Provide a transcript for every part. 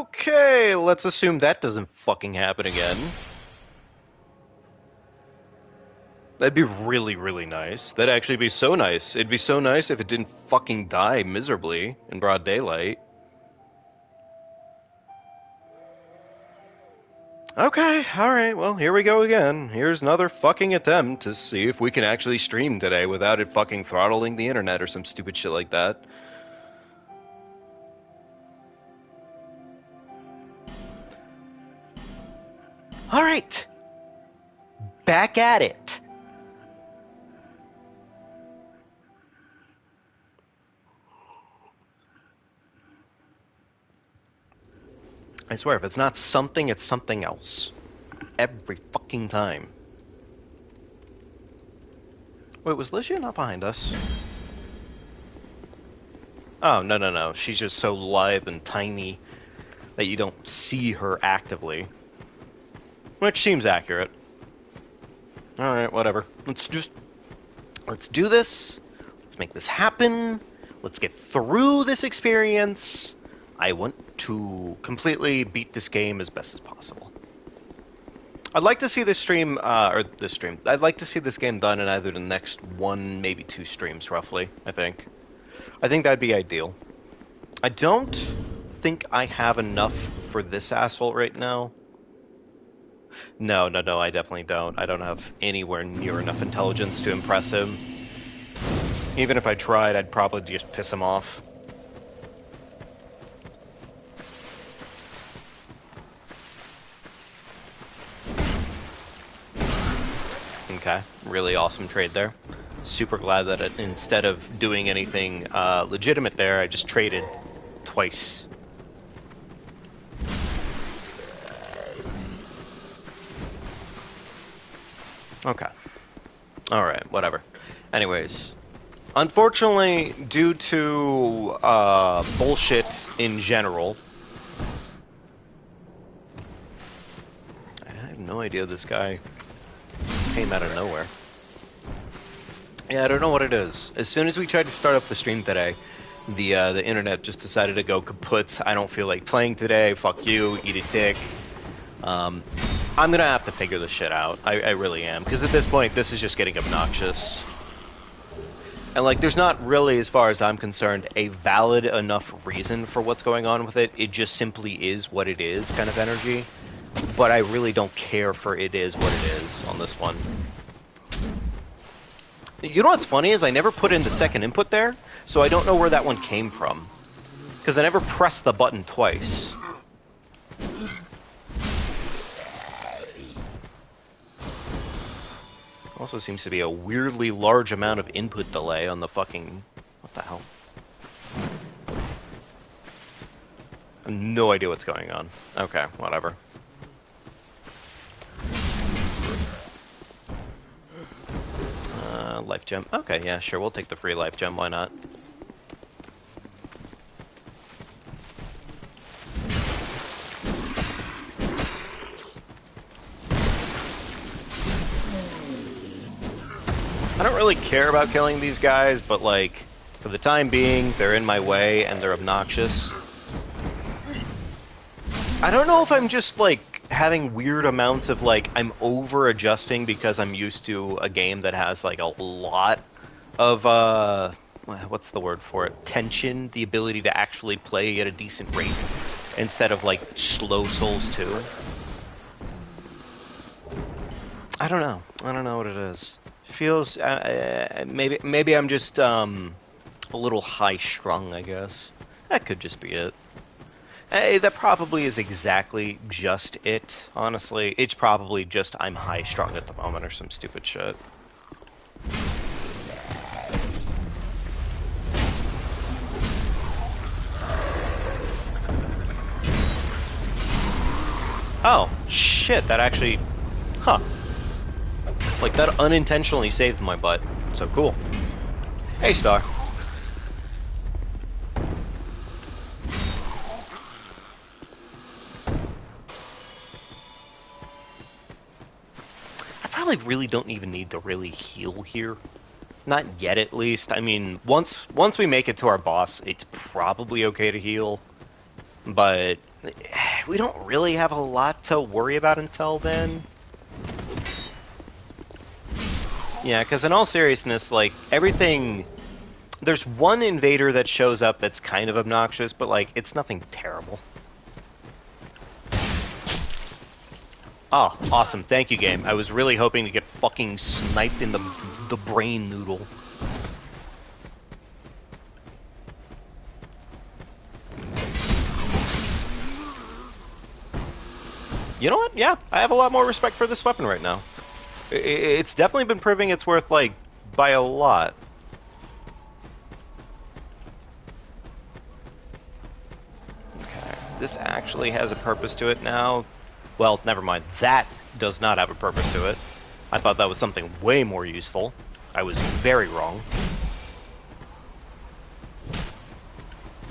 Okay, let's assume that doesn't fucking happen again. That'd be really, really nice. That'd actually be so nice. It'd be so nice if it didn't fucking die miserably in broad daylight. Okay, alright, well, here we go again. Here's another fucking attempt to see if we can actually stream today without it fucking throttling the internet or some stupid shit like that. Alright! Back at it! I swear, if it's not something, it's something else. Every fucking time. Wait, was Licia not behind us? Oh, no. She's just so lithe and tiny that you don't see her actively. Which seems accurate. Alright, whatever. Let's do this. Let's make this happen. Let's get through this experience. I want to completely beat this game as best as possible. I'd like to see this stream, I'd like to see this game done in either the next one, maybe 2 streams, roughly, I think. I think that'd be ideal. I don't think I have enough for this asshole right now. No, I definitely don't. I don't have anywhere near enough intelligence to impress him. Even if I tried, I'd probably just piss him off. Okay, really awesome trade there. Super glad that instead of doing anything legitimate there, I just traded twice. Okay. Alright, whatever. Anyways. Unfortunately, due to bullshit in general, I have no idea this guy came out of nowhere. Yeah, I don't know what it is. As soon as we tried to start up the stream today, the internet just decided to go kaput. I don't feel like playing today. Fuck you. Eat a dick. I'm gonna have to figure this shit out. I really am. Because at this point, this is just getting obnoxious. And, like, there's not really, as far as I'm concerned, a valid enough reason for what's going on with it. It just simply is what it is kind of energy. But I really don't care for it is what it is on this one. You know what's funny is I never put in the second input there, so I don't know where that one came from. Because I never pressed the button twice. Also seems to be a weirdly large amount of input delay on the fucking... What the hell? I have no idea what's going on. Okay, whatever. Life gem. Okay, yeah, sure, we'll take the free life gem, why not? I don't really care about killing these guys, but, like, for the time being, they're in my way and they're obnoxious. I don't know if I'm just, like, having weird amounts of, like, I'm over-adjusting because I'm used to a game that has, like, a lot of, what's the word for it? Tension, the ability to actually play at a decent rate, instead of, like, slow Souls 2. I don't know. I don't know what it is. Feels, maybe I'm just, a little high-strung, I guess. That could just be it. Hey, that probably is exactly just it, honestly. It's probably just I'm high-strung at the moment or some stupid shit. Oh, shit, that actually... Huh. Like, that unintentionally saved my butt. So cool. Hey, Star. I probably really don't even need to really heal here. Not yet, at least. I mean, once we make it to our boss, it's probably okay to heal. But We don't really have a lot to worry about until then. Yeah, because in all seriousness, like, everything... There's one invader that shows up that's kind of obnoxious, but, like, it's nothing terrible. Oh, awesome. Thank you, game. I was really hoping to get fucking sniped in the brain noodle. You know what? Yeah, I have a lot more respect for this weapon right now. It's definitely been proving its worth, like, by a lot. Okay, this actually has a purpose to it now. Well, never mind. That does not have a purpose to it. I thought that was something way more useful. I was very wrong.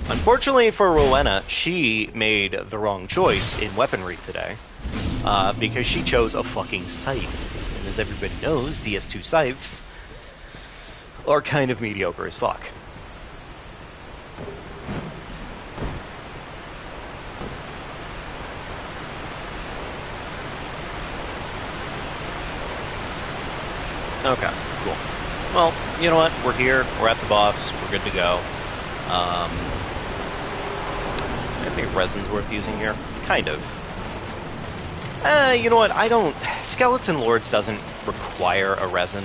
Unfortunately for Rowena, she made the wrong choice in weaponry today. Because she chose a fucking scythe. And as everybody knows, DS2 scythes are kind of mediocre as fuck. Okay, cool. Well, you know what? We're here. We're at the boss. We're good to go. I think resin's worth using here. Kind of. You know what? I don't... Skeleton Lords doesn't require a resin.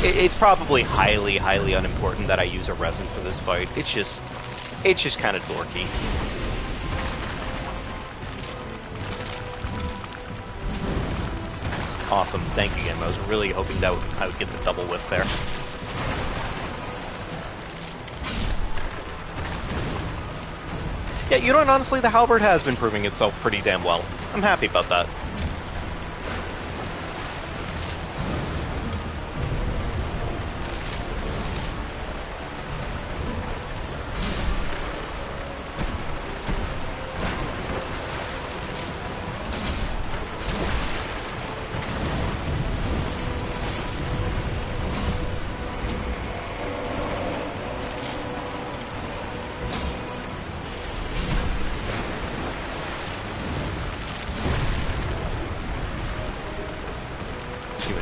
It's probably highly, highly unimportant that I use a resin for this fight. It's just kind of dorky. Awesome. Thank you, game. I was really hoping that I would get the double whiff there. Yeah, you know what? Honestly, the halberd has been proving itself pretty damn well. I'm happy about that.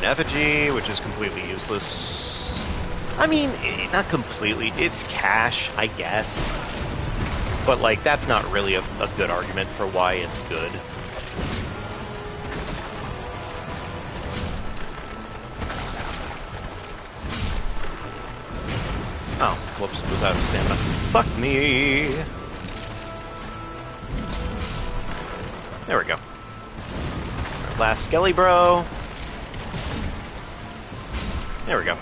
Effigy, which is completely useless. I mean, not completely. It's cash, I guess. But, like, that's not really a good argument for why it's good. Oh, whoops, was out of stamina. Fuck me! There we go. Our last Skelly Bro. There we go.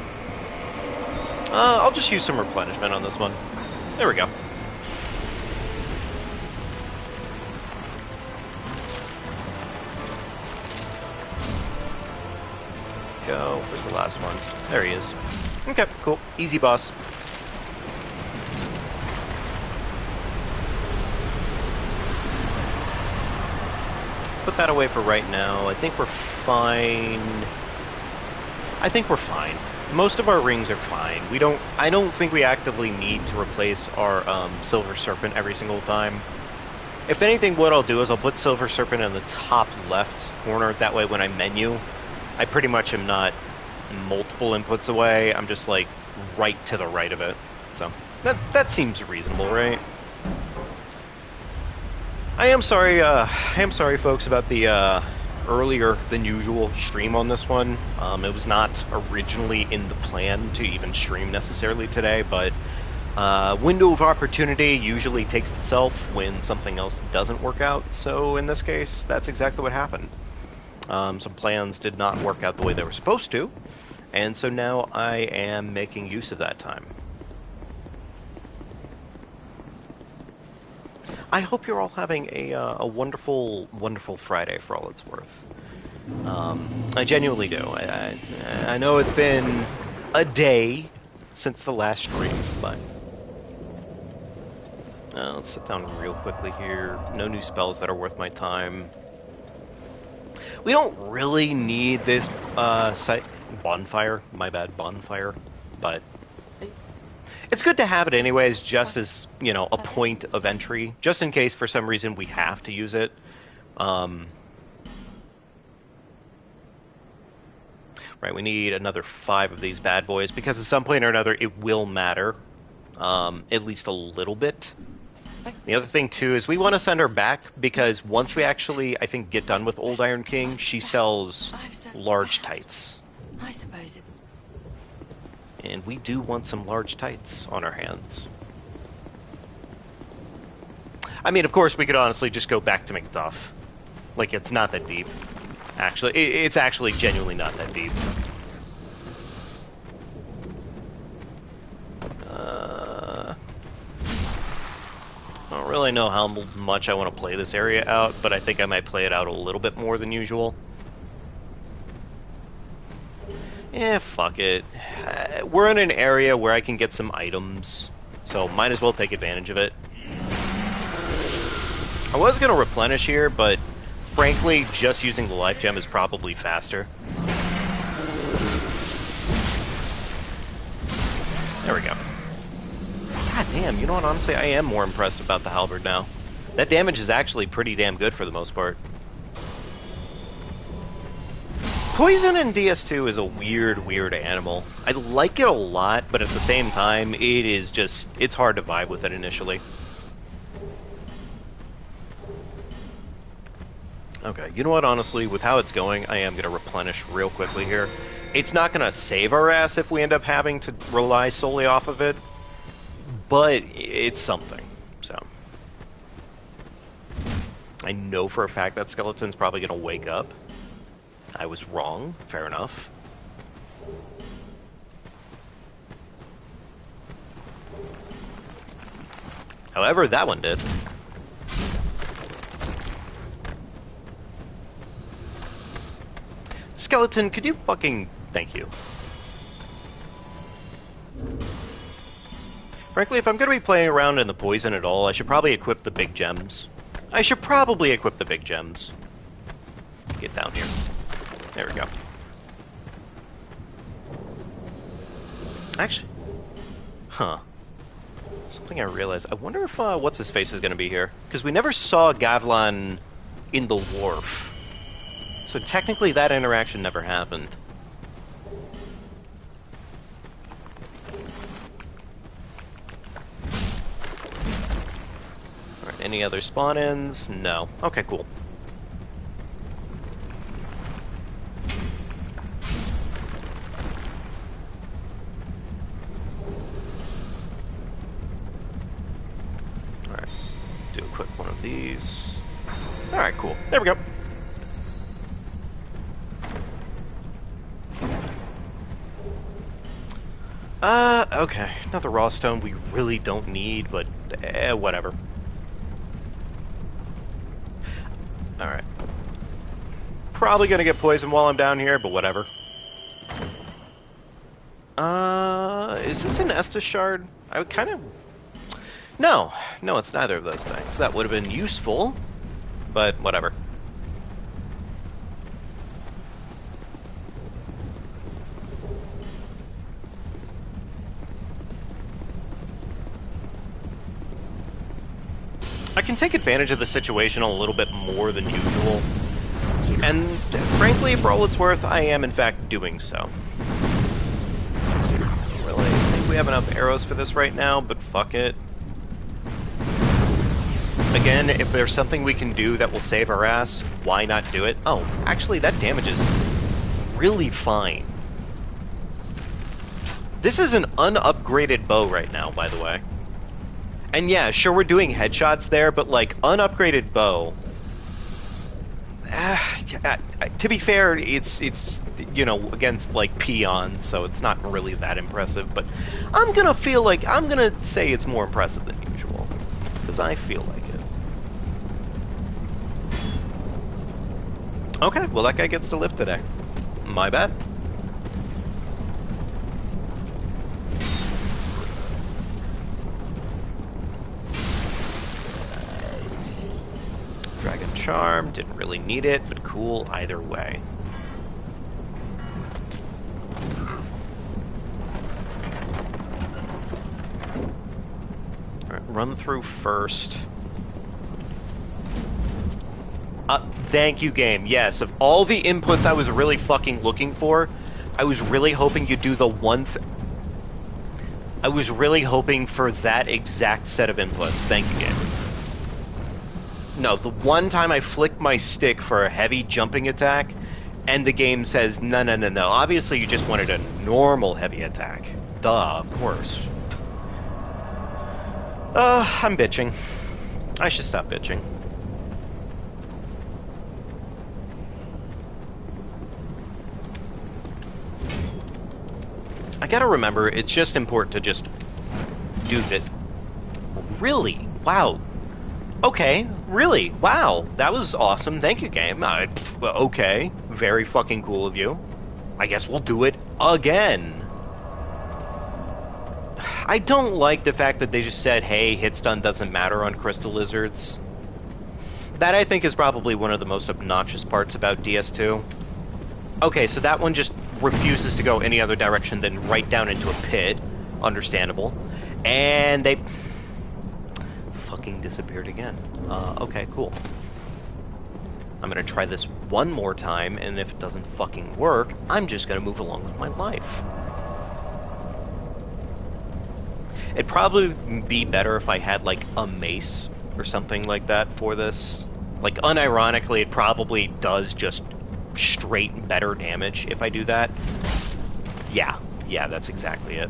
I'll just use some replenishment on this one. There we go. Go. Where's the last one? There he is. Okay, cool. Easy boss. Put that away for right now. I think we're fine. I think we're fine. Most of our rings are fine. I don't think we actively need to replace our Silver Serpent every single time. If anything, what I'll do is I'll put Silver Serpent in the top left corner. That way when I menu, I pretty much am not multiple inputs away. I'm just like right to the right of it. So that seems reasonable, right? I am sorry, folks, about the earlier than usual stream on this one. It was not originally in the plan to even stream necessarily today, but window of opportunity usually takes itself when something else doesn't work out. So in this case, that's exactly what happened. Some plans did not work out the way they were supposed to, and so now I am making use of that time. I hope you're all having a wonderful, wonderful Friday for all it's worth. I genuinely do. I know it's been a day since the last stream, but... let's sit down real quickly here. No new spells that are worth my time. We don't really need this bonfire. My bad, bonfire. But It's good to have it anyways, just as, you know, a point of entry, just in case for some reason we have to use it. Right, we need another 5 of these bad boys, because at some point or another it will matter, at least a little bit. The other thing, too, is we want to send her back, because once we actually, I think, get done with Old Iron King, she sells large tights. I suppose it's... And we do want some large tights on our hands. I mean, of course, we could honestly just go back to Macduff. Like, it's not that deep. Actually, it's actually genuinely not that deep. I don't really know how much I want to play this area out, but I think I might play it out a little bit more than usual. Fuck it. We're in an area where I can get some items, so might as well take advantage of it. I was going to replenish here, but frankly, just using the life gem is probably faster. There we go. God damn, you know what, honestly, I am more impressed about the halberd now. That damage is actually pretty damn good for the most part. Poison in DS2 is a weird animal. I like it a lot, but at the same time, it is just, it's hard to vibe with it initially. Okay, you know what, honestly, with how it's going, I am going to replenish real quickly here. It's not going to save our ass if we end up having to rely solely off of it, but it's something, so. I know for a fact that skeleton's probably going to wake up. I was wrong, fair enough. However, that one did. Skeleton, could you fucking... Thank you. Frankly, if I'm going to be playing around in the poison at all, I should probably equip the big gems. Get down here. There we go. Actually... Huh. Something I realized. I wonder if, what's-his-face is going to be here. Because we never saw Gavlan in the wharf. So technically that interaction never happened. Alright, any other spawn-ins? No. Okay, cool. Alright, do a quick one of these. Alright, cool. There we go. Okay. Another raw stone we really don't need, but whatever. Alright. Probably gonna get poisoned while I'm down here, but whatever. Is this an Estus shard? I would kind of... No, it's neither of those things. That would have been useful, but whatever. I can take advantage of the situation a little bit more than usual. And frankly, for all it's worth, I am in fact doing so. Really, I think we have enough arrows for this right now, but fuck it. Again, if there's something we can do that will save our ass, why not do it? Oh, actually, that damage is really fine. This is an unupgraded bow right now, by the way. And yeah, sure, we're doing headshots there, but like, unupgraded bow. To be fair, it's you know, against like peons, so it's not really that impressive, but I'm gonna say it's more impressive than usual. Because I feel like it. Okay, well that guy gets to live today. My bad. Dragon Charm, didn't really need it, but cool either way. run through first. Thank you, game. Yes, of all the inputs I was really fucking looking for, I was really hoping you'd do the one I was really hoping for that exact set of inputs. Thank you, game. No, the one time I flicked my stick for a heavy jumping attack, and the game says, no, no, no, no. Obviously, you just wanted a normal heavy attack. Duh, of course. I'm bitching. I should stop bitching. I gotta remember, it's just important to just do that. Really? Wow. Okay, really? Wow. That was awesome. Thank you, game. Okay. Very fucking cool of you. I guess we'll do it again. I don't like the fact that they just said, hey, hit stun doesn't matter on crystal lizards. That, I think, is probably one of the most obnoxious parts about DS2. Okay, so that one just refuses to go any other direction than right down into a pit. Understandable. And they fucking disappeared again. Okay, cool. I'm gonna try this one more time, and if it doesn't fucking work, I'm just gonna move along with my life. It'd probably be better if I had, like, a mace or something like that for this. Like, unironically, it probably does just straight better damage if I do that. Yeah, that's exactly it.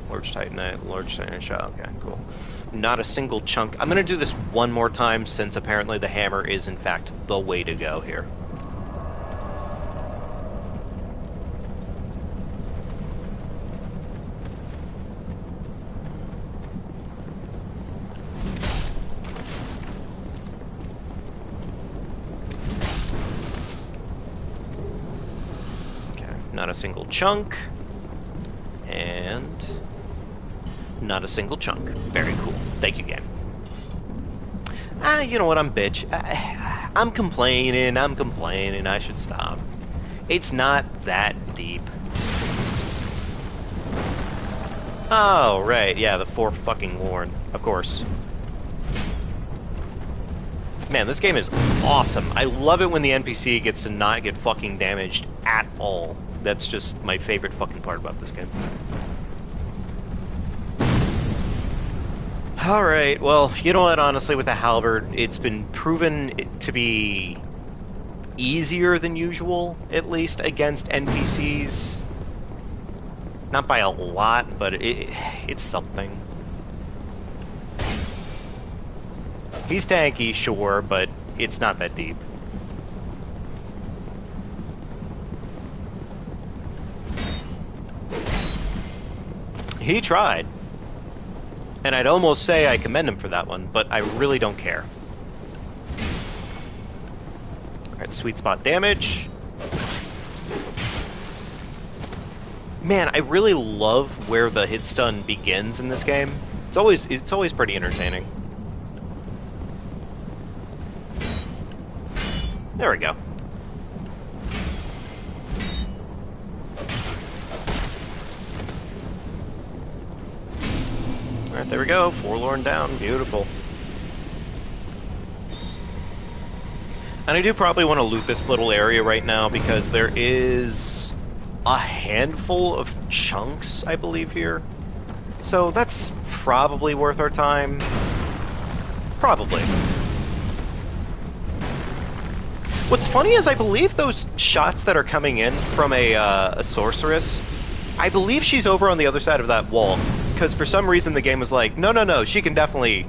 Large Titanite shot. Okay, cool. Not a single chunk. I'm gonna do this one more time since apparently the hammer is in fact the way to go here. Not a single chunk, and not a single chunk. Very cool. Thank you, game. You know what? I'm bitch. I'm complaining. I should stop. It's not that deep. Oh, right. Yeah, the 4 fucking Lorn. Of course. Man, this game is awesome. I love it when the NPC gets to not get fucking damaged at all. That's just my favorite fucking part about this game. Alright, well, you know what, honestly, with the halberd, it's been proven to be easier than usual, at least, against NPCs. Not by a lot, but it's something. He's tanky, sure, but it's not that deep. He tried. And I'd almost say I commend him for that one, but I really don't care. Alright, sweet spot damage. Man, I really love where the hit stun begins in this game. It's always pretty entertaining. There we go. Alright, there we go. Forlorn down. Beautiful. And I do probably want to loot this little area right now because there is a handful of chunks, I believe, here. So that's probably worth our time. Probably. What's funny is I believe those shots that are coming in from a sorceress, I believe she's over on the other side of that wall. Because for some reason the game was like, no, no, no, she can definitely...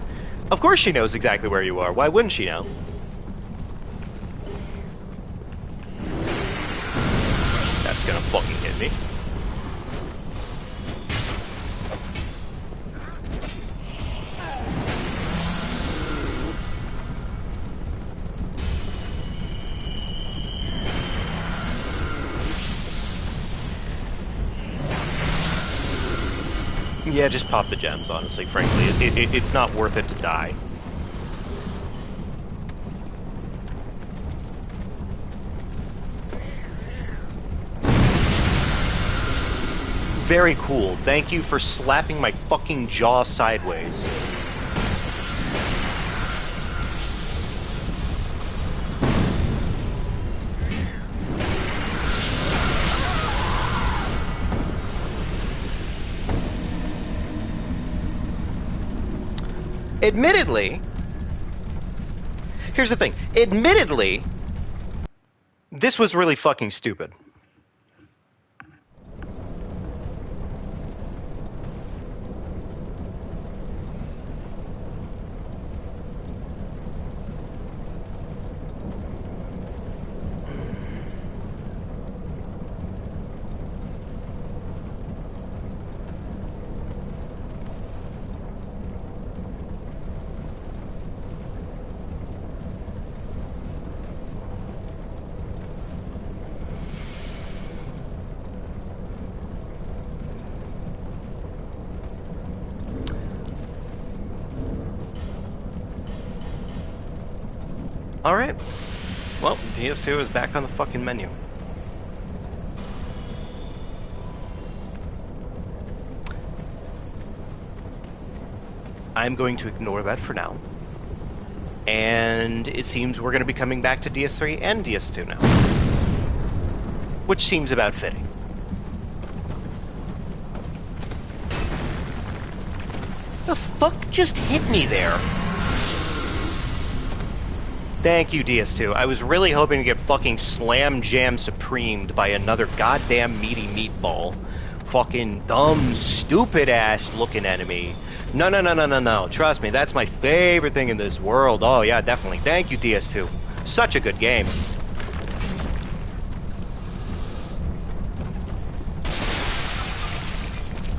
Of course she knows exactly where you are. Why wouldn't she know? That's gonna fucking hit me. Yeah, just pop the gems, honestly, frankly. It's not worth it to die. very cool. Thank you for slapping my fucking jaw sideways. Admittedly, here's the thing. Admittedly, this was really fucking stupid. Alright. Well, DS2 is back on the fucking menu. I'm going to ignore that for now. And it seems we're going to be coming back to DS3 and DS2 now. Which seems about fitting. The fuck just hit me there? Thank you, DS2. I was really hoping to get fucking slam jam supremed by another goddamn meaty meatball. Fucking dumb, stupid ass looking enemy. No. Trust me, that's my favorite thing in this world. Oh yeah, definitely. Thank you, DS2. Such a good game.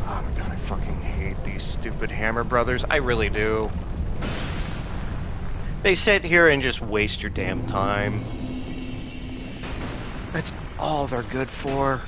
Oh my god, I fucking hate these stupid Hammer Brothers. I really do. They sit here and just waste your damn time. That's all they're good for.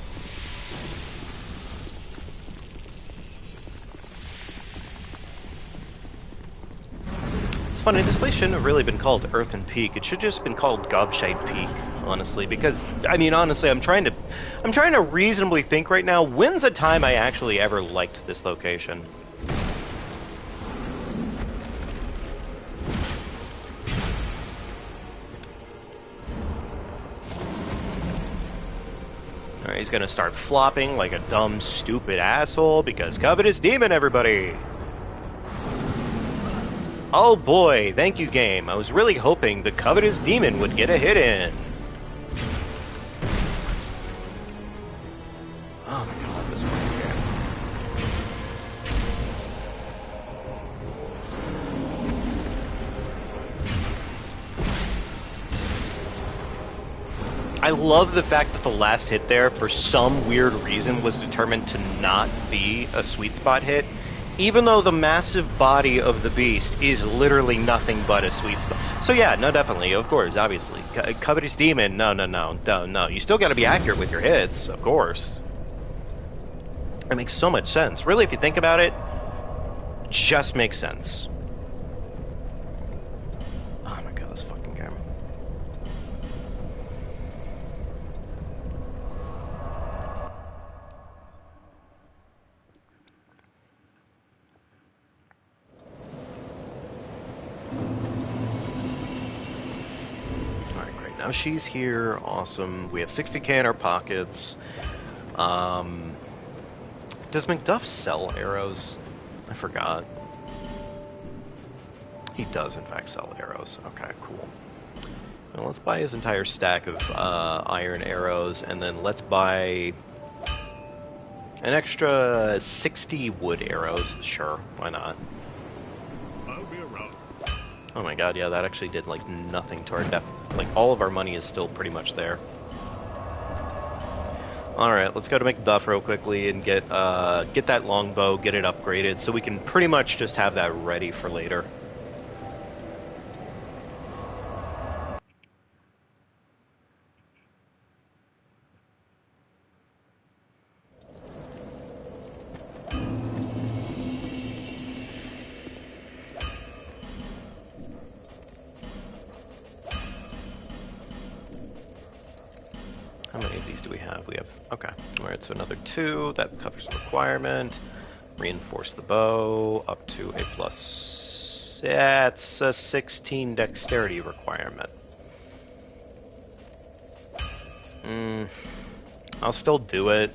It's funny, this place shouldn't have really been called Earthen Peak. It should just have been called Gobshite Peak, honestly, because, I mean, honestly, I'm trying to reasonably think right now, when's a time I actually ever liked this location? Alright, he's gonna start flopping like a dumb, stupid asshole, because Covetous Demon, everybody! Oh boy, thank you, game. I was really hoping the Covetous Demon would get a hit in. Oh my god, this fucking game. I love the fact that the last hit there, for some weird reason, was determined to not be a sweet spot hit. Even though the massive body of the beast is literally nothing but a sweet spot. So yeah, no, definitely, of course, obviously. Covetous Demon, no. You still gotta be accurate with your hits, of course. It makes so much sense. Really, if you think about it, just makes sense. Oh my god, this fucking game. Now she's here, awesome. We have 60k in our pockets. Does McDuff sell arrows? I forgot. He does, in fact, sell arrows. Okay, cool. Well, let's buy his entire stack of iron arrows, and then let's buy an extra 60 wood arrows. Sure, why not? Oh my god, yeah, that actually did, like, nothing to our depth. Like, all of our money is still pretty much there. Alright, let's go to McDuff real quickly and get that longbow, get it upgraded, so we can pretty much just have that ready for later. How many of these do we have? We have Okay. Alright, so another 2. That covers the requirement. Reinforce the bow up to a plus... Yeah, it's a 16 dexterity requirement. I'll still do it.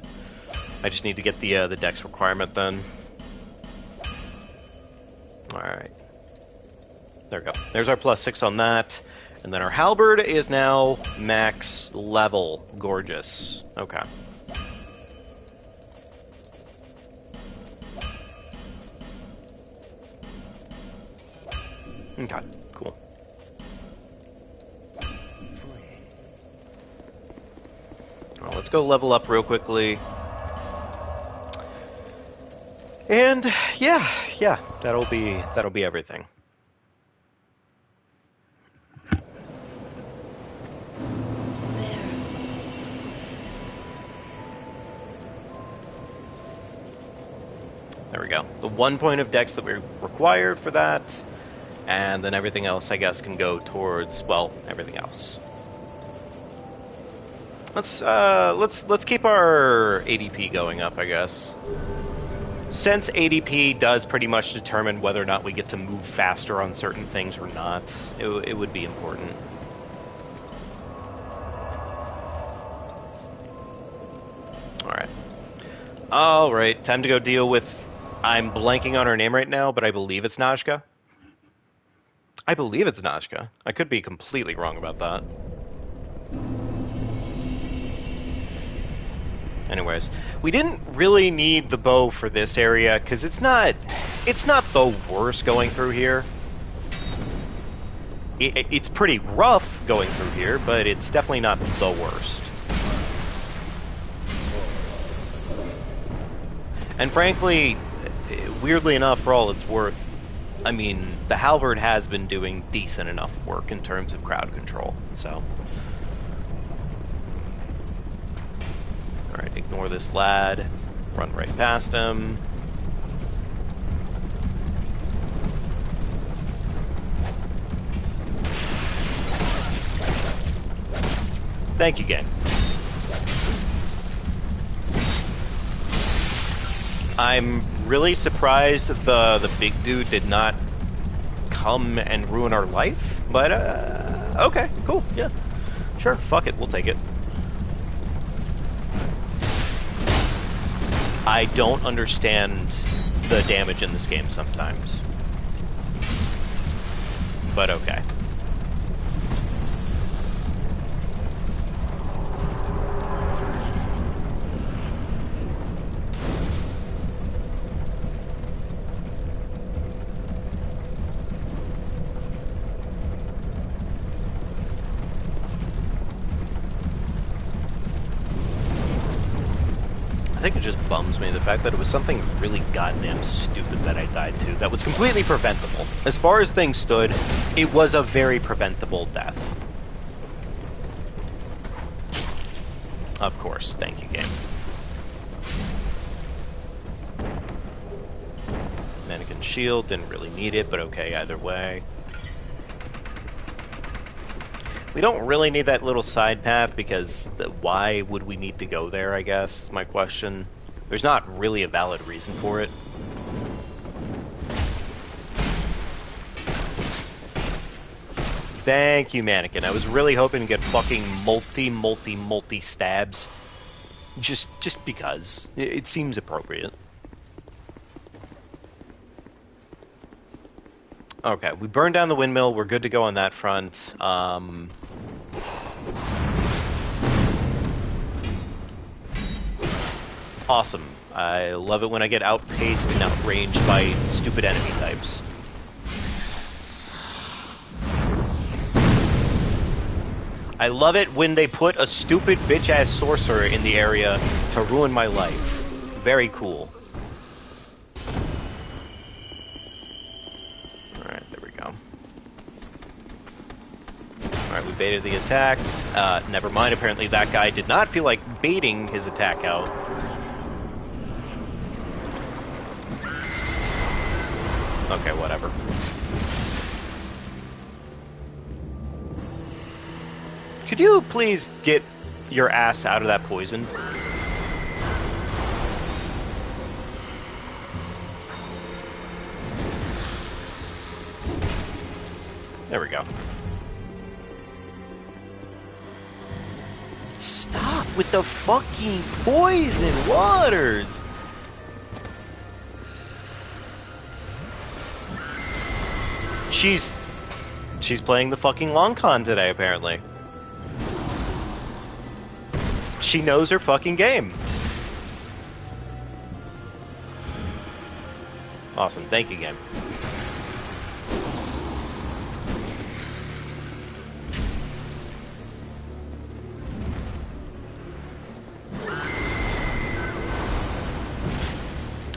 I just need to get the dex requirement then. Alright. There we go. There's our plus 6 on that. And then our halberd is now max level. Gorgeous. Okay. Okay, cool. Well, let's go level up real quickly. And yeah, that'll be everything. There we go. The 1 point of dex that we required for that, and then everything else, I guess, can go towards, well, everything else. Let's keep our ADP going up, I guess. Since ADP does pretty much determine whether or not we get to move faster on certain things or not, it would be important. Alright, time to go deal with... I'm blanking on her name right now, but I believe it's Najka. I believe it's Najka. I could be completely wrong about that. Anyways, we didn't really need the bow for this area, because it's not the worst going through here. It's pretty rough going through here, but it's definitely not the worst. And frankly, weirdly enough, for all it's worth, I mean, the halberd has been doing decent enough work in terms of crowd control, so... Alright, ignore this lad. Run right past him. Thank you, game. I'm really surprised that the big dude did not come and ruin our life, but, okay, cool, yeah. Sure, fuck it, we'll take it. I don't understand the damage in this game sometimes. But okay. I think it just bums me, the fact that it was something really goddamn stupid that I died to. That was completely preventable. As far as things stood, it was a very preventable death. Of course, thank you, game. Mannequin shield, didn't really need it, but okay, either way. We don't really need that little side path, because why would we need to go there, I guess, is my question. There's not really a valid reason for it. Thank you, mannequin. I was really hoping to get fucking multi stabs. Just because. It seems appropriate. Okay, we burned down the windmill. We're good to go on that front. Awesome. I love it when I get outpaced and outranged by stupid enemy types. I love it when they put a stupid bitch-ass sorcerer in the area to ruin my life. Very cool. Alright, there we go. Alright, we baited the attacks. Never mind, apparently that guy did not feel like baiting his attack out. Okay, whatever. Could you please get your ass out of that poison? There we go. Stop with the fucking poison waters! She's playing the fucking long con today, apparently. She knows her fucking game. Awesome, thank you, game.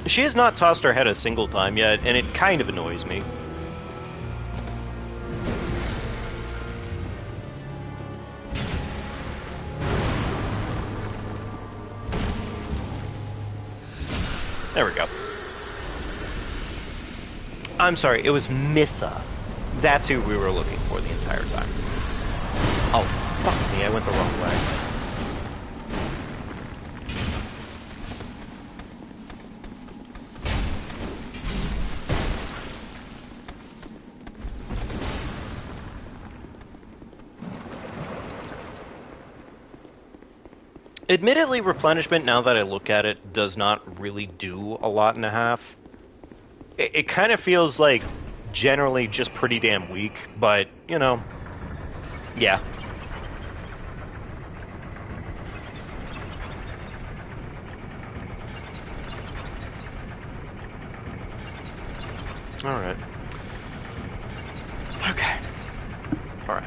She has not tossed her head a single time yet, and it kind of annoys me. There we go. I'm sorry, it was Mytha. That's who we were looking for the entire time. Oh, fuck me, I went the wrong way. Admittedly, replenishment, now that I look at it, does not really do a lot and a half. It kind of feels like generally just pretty damn weak, but, you know, yeah. Alright. Okay. Alright.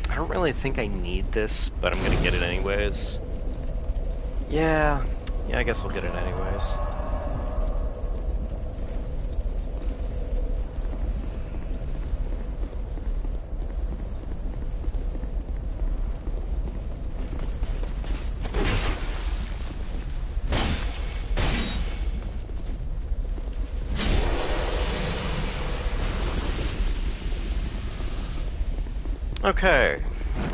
I don't really think I need this, but I'm gonna get it anyways. Yeah, I guess I'll get it anyways. Okay,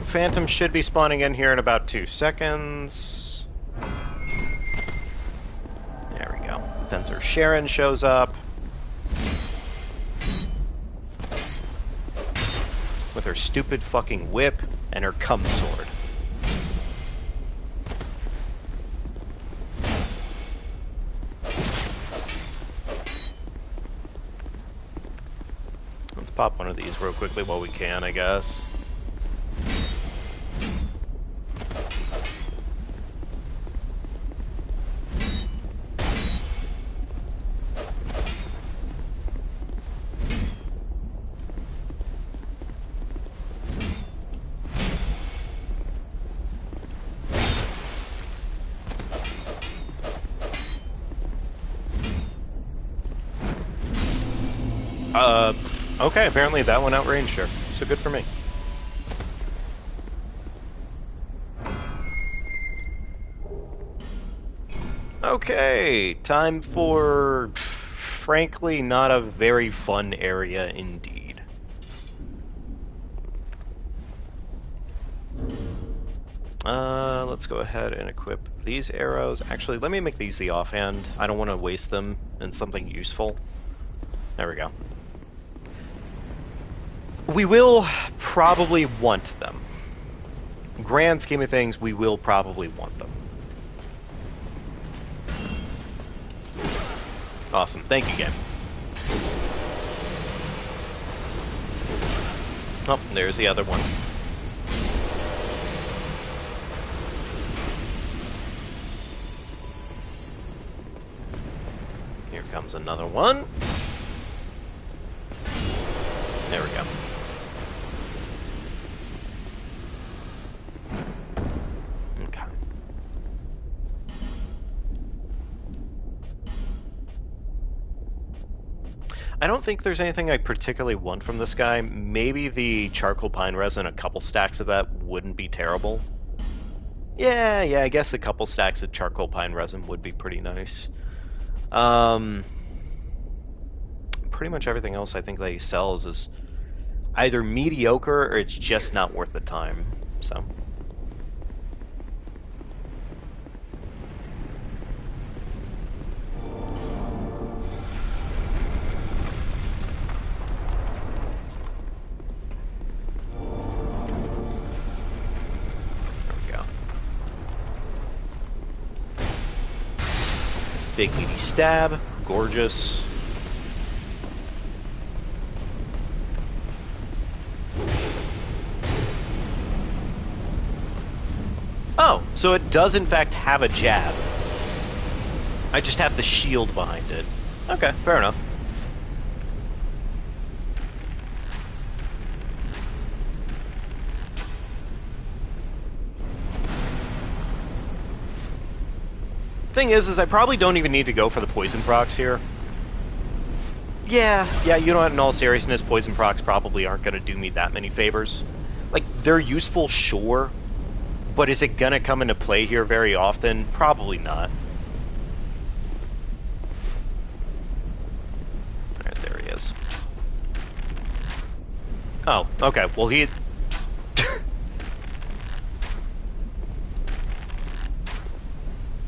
Phantom should be spawning in here in about 2 seconds. There we go. Fencer Sharon shows up. With her stupid fucking whip and her cum sword. Let's pop one of these real quickly while we can, I guess. Okay, apparently that one outranged her, so good for me. Okay, time for, frankly, not a very fun area indeed. Let's go ahead and equip these arrows. Actually, let me make these the offhand. I don't want to waste them in something useful. There we go. We will probably want them. Grand scheme of things, we will probably want them. Awesome, thank you again. Oh, there's the other one. Here comes another one. There we go. Okay. I don't think there's anything I particularly want from this guy. Maybe the charcoal pine resin, a couple stacks of that wouldn't be terrible. Yeah, I guess a couple stacks of charcoal pine resin would be pretty nice. Pretty much everything else I think that he sells is either mediocre or it's just not worth the time. So. Big meaty stab, gorgeous. Oh, so it does in fact have a jab. I just have the shield behind it. Okay, fair enough. Thing is I probably don't even need to go for the poison procs here. Yeah, you know what, in all seriousness, poison procs probably aren't going to do me that many favors. Like, they're useful, sure, but is it going to come into play here very often? Probably not. Alright, there he is. Oh, okay, well he...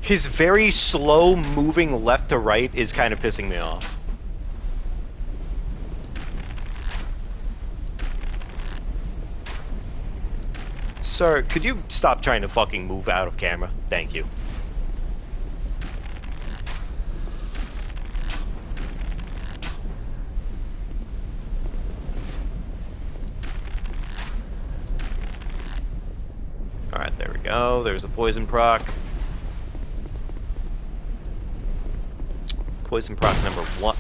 His very slow moving left to right is kind of pissing me off. Sir, could you stop trying to fucking move out of camera? Thank you. Alright, there we go. There's the poison proc. Poison proc number 1.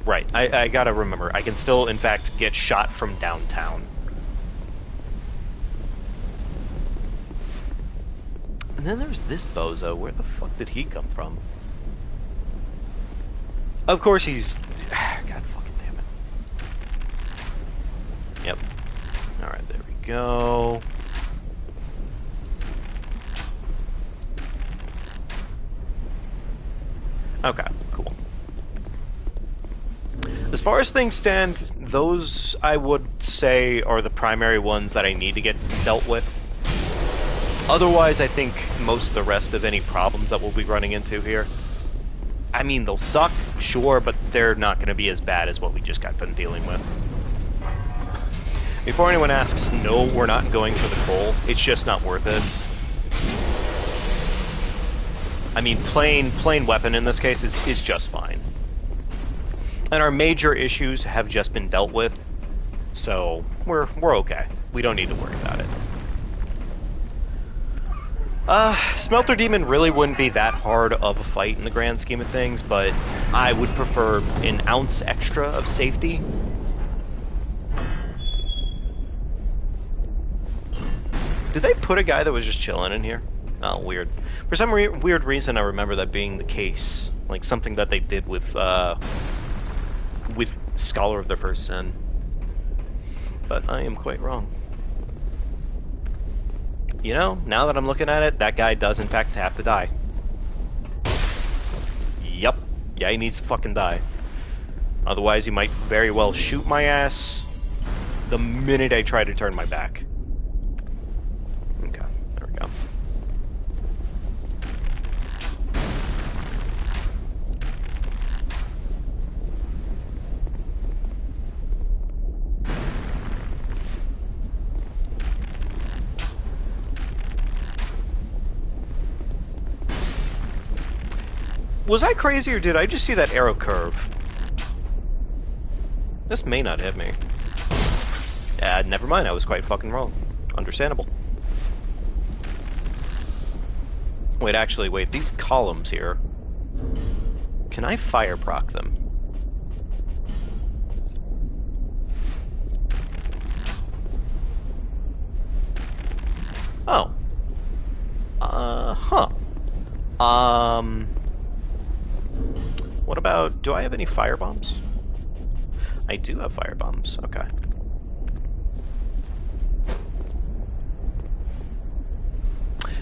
Right, I gotta remember. I can still, in fact, get shot from downtown. And then there's this bozo. Where the fuck did he come from? Of course he's... God fucking damn it. Yep. Alright, there we go. Okay, cool. As far as things stand, those I would say are the primary ones that I need to get dealt with. Otherwise, I think most of the rest of any problems that we'll be running into here, I mean, they'll suck, sure, but they're not going to be as bad as what we just got done dealing with. Before anyone asks, no, we're not going for the coal. It's just not worth it. I mean, plain weapon in this case is just fine. And our major issues have just been dealt with, so we're okay. We don't need to worry about it. Smelter Demon really wouldn't be that hard of a fight in the grand scheme of things, but I would prefer an ounce extra of safety. Did they put a guy that was just chilling in here? Oh, weird. For some weird reason, I remember that being the case. Like, something that they did with Scholar of the First Sin. But I am quite wrong. You know, now that I'm looking at it, that guy does in fact have to die. Yup. Yeah, he needs to fucking die. Otherwise, he might very well shoot my ass the minute I try to turn my back. Okay, there we go. Was I crazy, or did I just see that arrow curve? This may not hit me. Never mind, I was quite fucking wrong. Understandable. Wait, actually, wait, these columns here... Can I fire proc them? Oh. Huh. What about... Do I have any fire bombs? I do have fire bombs. Okay.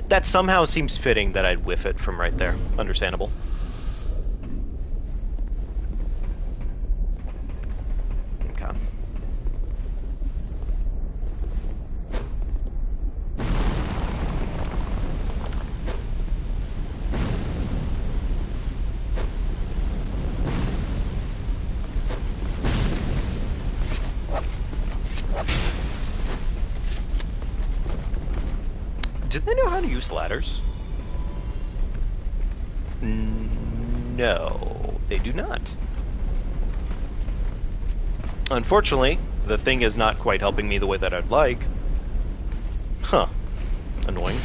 That somehow seems fitting that I'd whiff it from right there. Understandable. Okay. Do they know how to use ladders? No, they do not. Unfortunately, the thing is not quite helping me the way that I'd like. Huh. Annoying.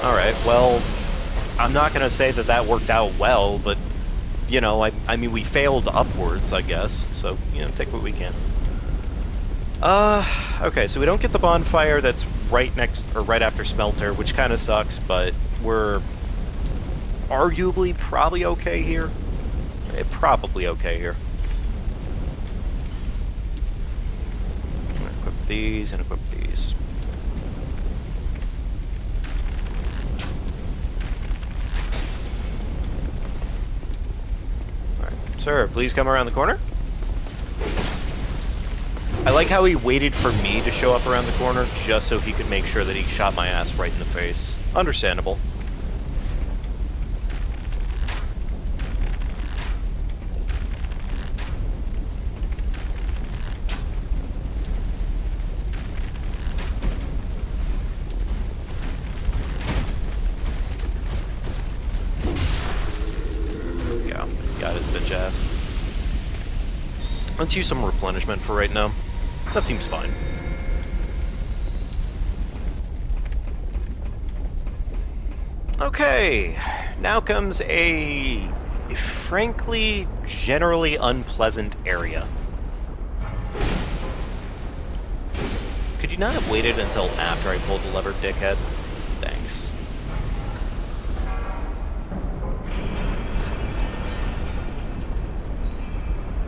Alright, well, I'm not going to say that that worked out well, but, you know, I mean, we failed upwards, I guess, so, you know, take what we can. Okay, so we don't get the bonfire that's right next, or right after Smelter, which kind of sucks, but we're arguably probably okay here. Probably okay here. I'm gonna equip these and equip these. Alright, sir, please come around the corner. I like how he waited for me to show up around the corner just so he could make sure that he shot my ass right in the face. Understandable. Yeah, got his bitch ass. Let's use some replenishment for right now. That seems fine. Okay, now comes a frankly, generally unpleasant area. Could you not have waited until after I pulled the lever, dickhead? Thanks.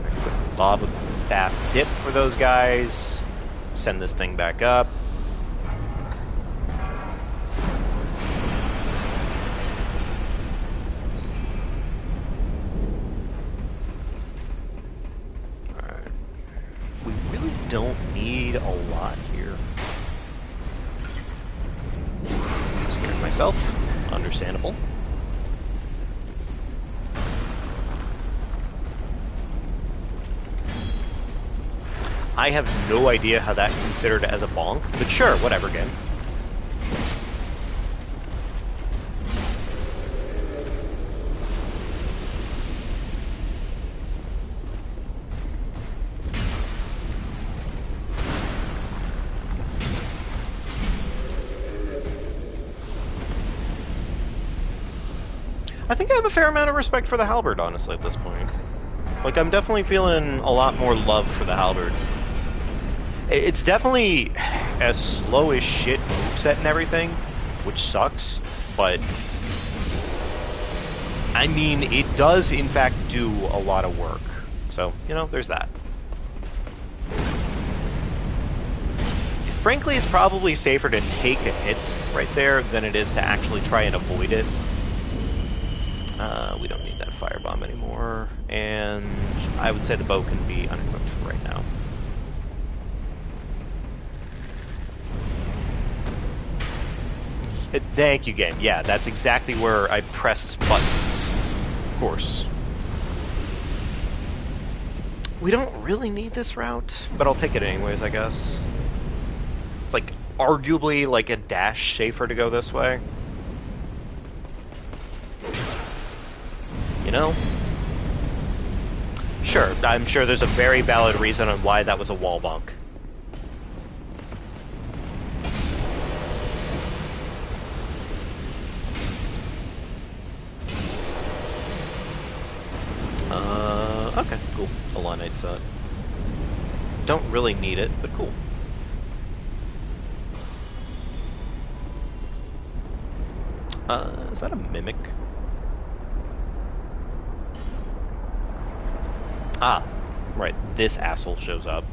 Quick lava bath dip for those guys. Send this thing back up. Alright. We really don't need a lot here. Scared myself. Understandable. I have no idea how that's considered as a bonk, but sure, whatever, game. I think I have a fair amount of respect for the halberd, honestly, at this point. Like, I'm definitely feeling a lot more love for the halberd. It's definitely a slow as shit moveset and everything, which sucks, but I mean, it does in fact do a lot of work. So, you know, there's that. Frankly, it's probably safer to take a hit right there than it is to actually try and avoid it. We don't need that firebomb anymore, and I would say the bow can be unequipped for right now. Thank you, game. Yeah, that's exactly where I press buttons. Of course. We don't really need this route, but I'll take it anyways, I guess. It's like, arguably, like a dash safer to go this way. You know? Sure, I'm sure there's a very valid reason on why that was a wall bonk. Okay, cool. A Lanite set. Don't really need it, but cool. Is that a mimic? Ah, right, this asshole shows up.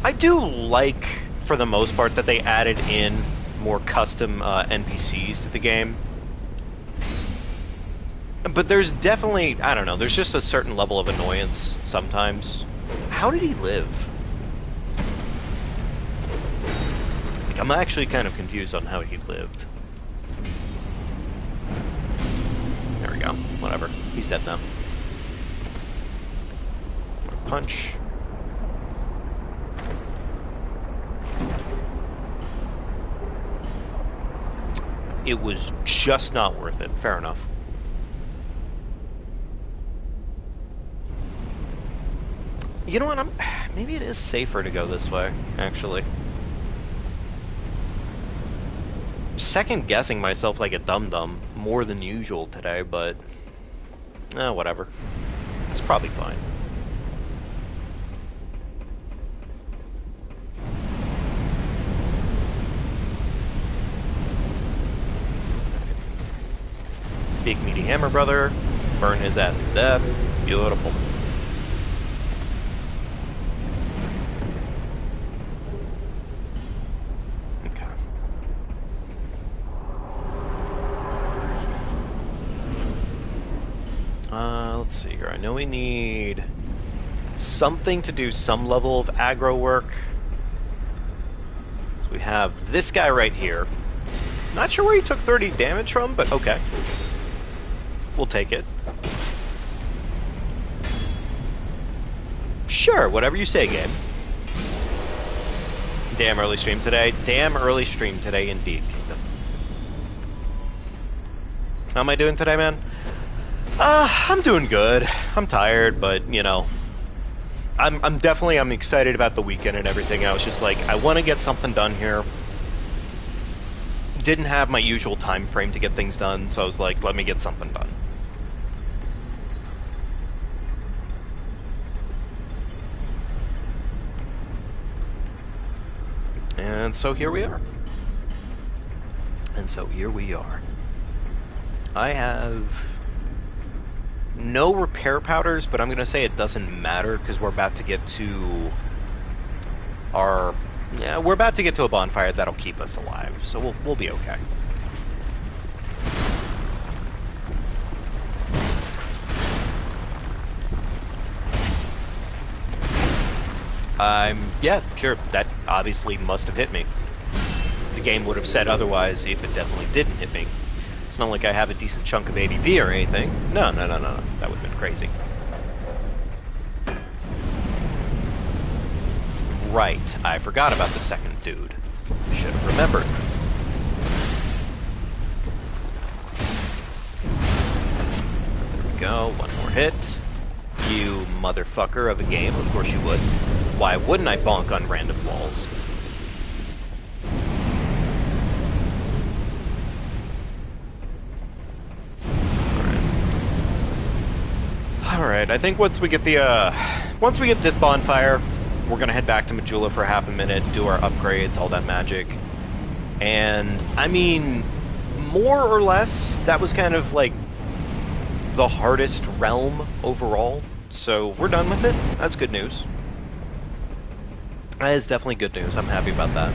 I do like, for the most part, that they added in more custom NPCs to the game. But there's definitely, I don't know, there's just a certain level of annoyance sometimes. How did he live? Like, I'm actually kind of confused on how he lived. There we go. Whatever. He's dead now. Punch. It was just not worth it. Fair enough. You know what? Maybe it is safer to go this way, actually. Second guessing myself like a dum-dum more than usual today, but whatever. It's probably fine. Big meaty hammer brother, burn his ass to death. Beautiful. Okay. Let's see here. I know we need something to do some level of aggro work. So we have this guy right here. Not sure where he took 30 damage from, but okay. We'll take it. Sure, whatever you say, game. Damn early stream today. Damn early stream today, indeed. How am I doing today, man? I'm doing good. I'm tired, but, you know, I'm definitely excited about the weekend and everything. I was just like, I want to get something done here. Didn't have my usual time frame to get things done, so I was like, let me get something done. And so here we are. And so here we are. I have no repair powders, but I'm going to say it doesn't matter because we're about to get to our... Yeah, we're about to get to a bonfire that'll keep us alive, so we'll be okay. Yeah, sure, that obviously must have hit me. The game would have said otherwise if it definitely didn't hit me. It's not like I have a decent chunk of ADP or anything. No. That would have been crazy. Right, I forgot about the second dude. Should have remembered. There we go, one more hit. You motherfucker of a game, of course you would. Why wouldn't I bonk on random walls? Alright, I think once we get this bonfire, we're gonna head back to Majula for half a minute, do our upgrades, all that magic. And, I mean, more or less, that was kind of like the hardest realm overall. So we're done with it. That's good news. That is definitely good news. I'm happy about that.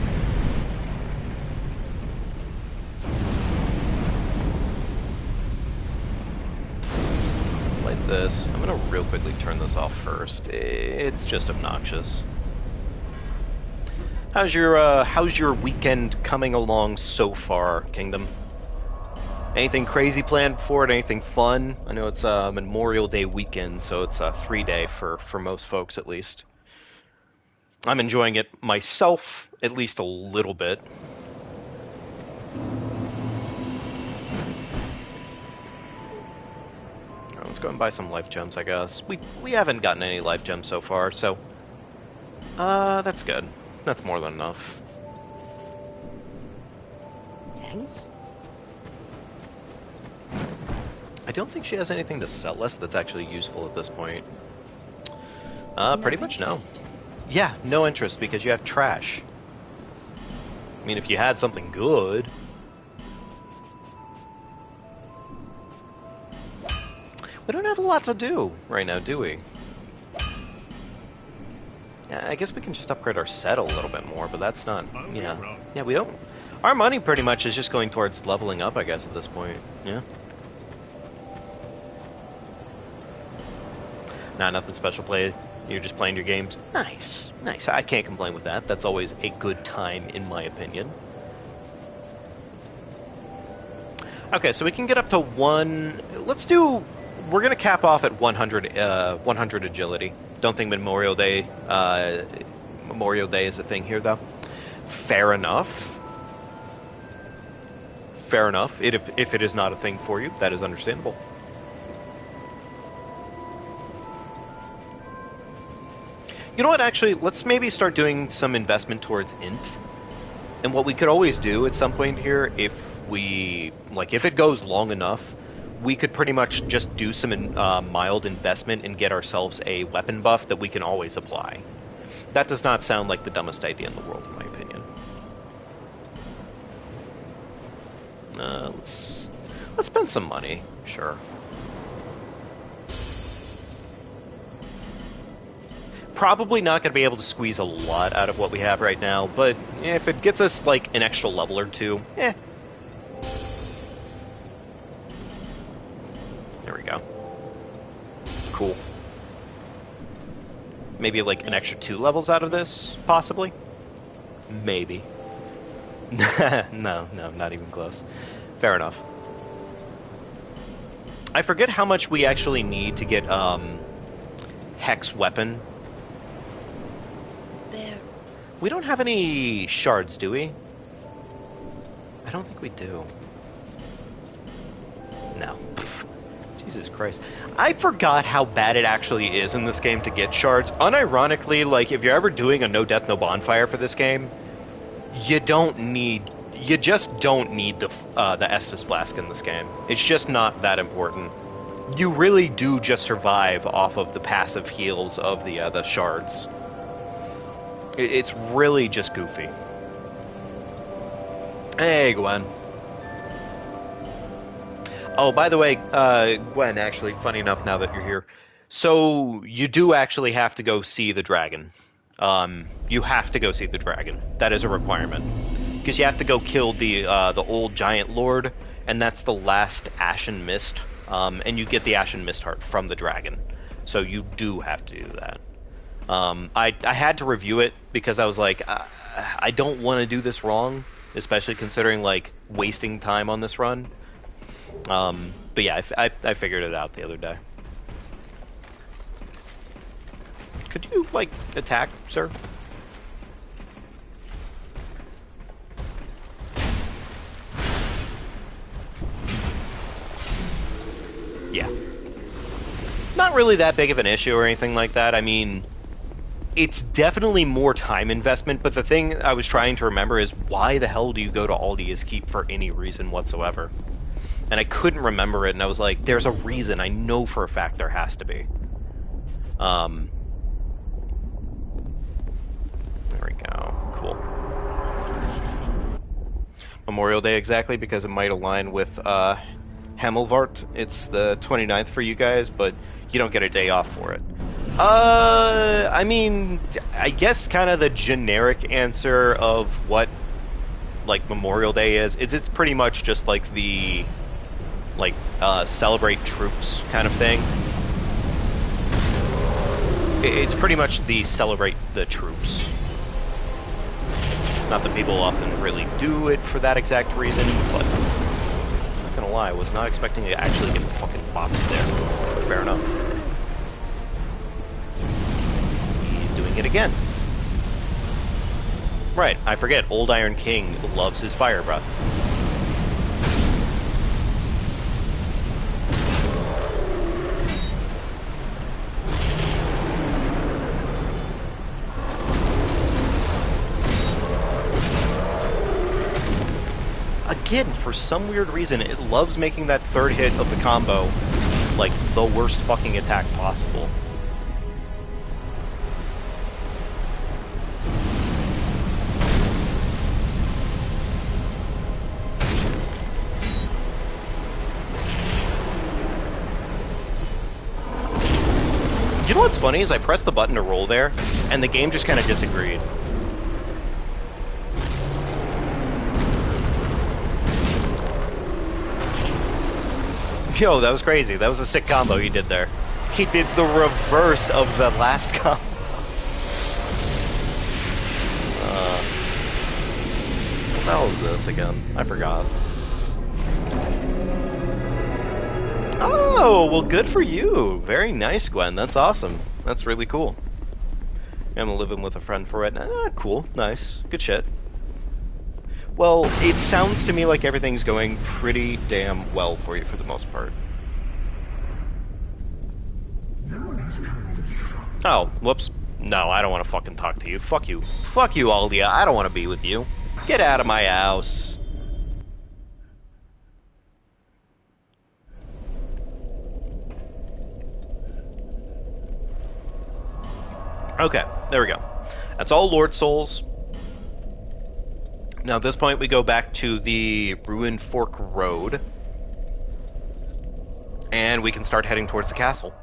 Like this. I'm gonna real quickly turn this off first. It's just obnoxious. How's your weekend coming along so far, Kingdom? Anything crazy planned for it? Anything fun? I know it's Memorial Day weekend, so it's a 3-day for most folks at least. I'm enjoying it myself, at least a little bit. Right, let's go and buy some life gems, I guess. We haven't gotten any life gems so far, so that's good. That's more than enough. Thanks. I don't think she has anything to sell us that's actually useful at this point. Pretty much no. Yeah, no interest because you have trash. I mean, if you had something good... We don't have a lot to do right now, do we? Yeah, I guess we can just upgrade our set a little bit more, but that's not... I'll be Yeah. around. Yeah, we don't... Our money pretty much is just going towards leveling up, I guess, at this point. Yeah. Nah, nothing special play. You're just playing your games. Nice. Nice. I can't complain with that. That's always a good time, in my opinion. Okay, so we can get up to 1... Let's do... We're going to cap off at 100, 100 agility. Don't think Memorial Day is a thing here, though. Fair enough. Fair enough. If it is not a thing for you, that is understandable. You know what, actually, let's maybe start doing some investment towards int. And what we could always do at some point here, if it goes long enough, we could pretty much just do some mild investment and get ourselves a weapon buff that we can always apply. That does not sound like the dumbest idea in the world, in my opinion. Let's spend some money, sure. Probably not going to be able to squeeze a lot out of what we have right now, but if it gets us like an extra level or two, eh. There we go. Cool. Maybe like an extra 2 levels out of this, possibly? Maybe. No, not even close. Fair enough. I forget how much we actually need to get Hex Weapon. We don't have any shards, do we? I don't think we do. No. Pfft. Jesus Christ. I forgot how bad it actually is in this game to get shards. Unironically, like, if you're ever doing a no death, no bonfire for this game, you just don't need the Estus Flask in this game. It's just not that important. You really do just survive off of the passive heals of the shards. It's really just goofy. Hey, Gwen. Oh, by the way, Gwen, actually, funny enough now that you're here. So, you do actually have to go see the dragon. You have to go see the dragon. That is a requirement. Because you have to go kill the old giant lord, and that's the last Ashen Mist. And you get the Ashen Mist heart from the dragon. So you do have to do that. I had to review it because I was like, I don't want to do this wrong, especially considering like wasting time on this run. But yeah, I figured it out the other day. Could you like attack, sir? Yeah. Not really that big of an issue or anything like that. I mean, it's definitely more time investment, but the thing I was trying to remember is why the hell do you go to Aldi's Keep for any reason whatsoever? And I couldn't remember it, and I was like, there's a reason. I know for a fact there has to be. There we go. Cool. Memorial Day exactly, because it might align with Hemmelvart. It's the 29th for you guys, but you don't get a day off for it. I mean, I guess kind of the generic answer of what, like, Memorial Day is it's pretty much just, like, the, like, celebrate troops kind of thing. It's pretty much the celebrate the troops. Not that people often really do it for that exact reason, but I'm not gonna lie, I was not expecting to actually get fucking bopped there. Fair enough. He's doing it again. Right, I forget, Old Iron King loves his fire breath. Again, for some weird reason, it loves making that third hit of the combo like the worst fucking attack possible. You know what's funny is I pressed the button to roll there, and the game just kind of disagreed. Yo, that was crazy. That was a sick combo he did there. He did the reverse of the last combo. What the hell is this again? I forgot. Oh, well, good for you. Very nice, Gwen. That's awesome. That's really cool. I'm living with a friend for it. Cool. Nice. Good shit. Well, it sounds to me like everything's going pretty damn well for you for the most part. Oh, whoops. No, I don't want to fucking talk to you. Fuck you. Fuck you, Aldia. I don't want to be with you. Get out of my house. Okay, there we go. That's all Lord Souls. Now at this point we go back to the Ruined Fork Road. And we can start heading towards the castle.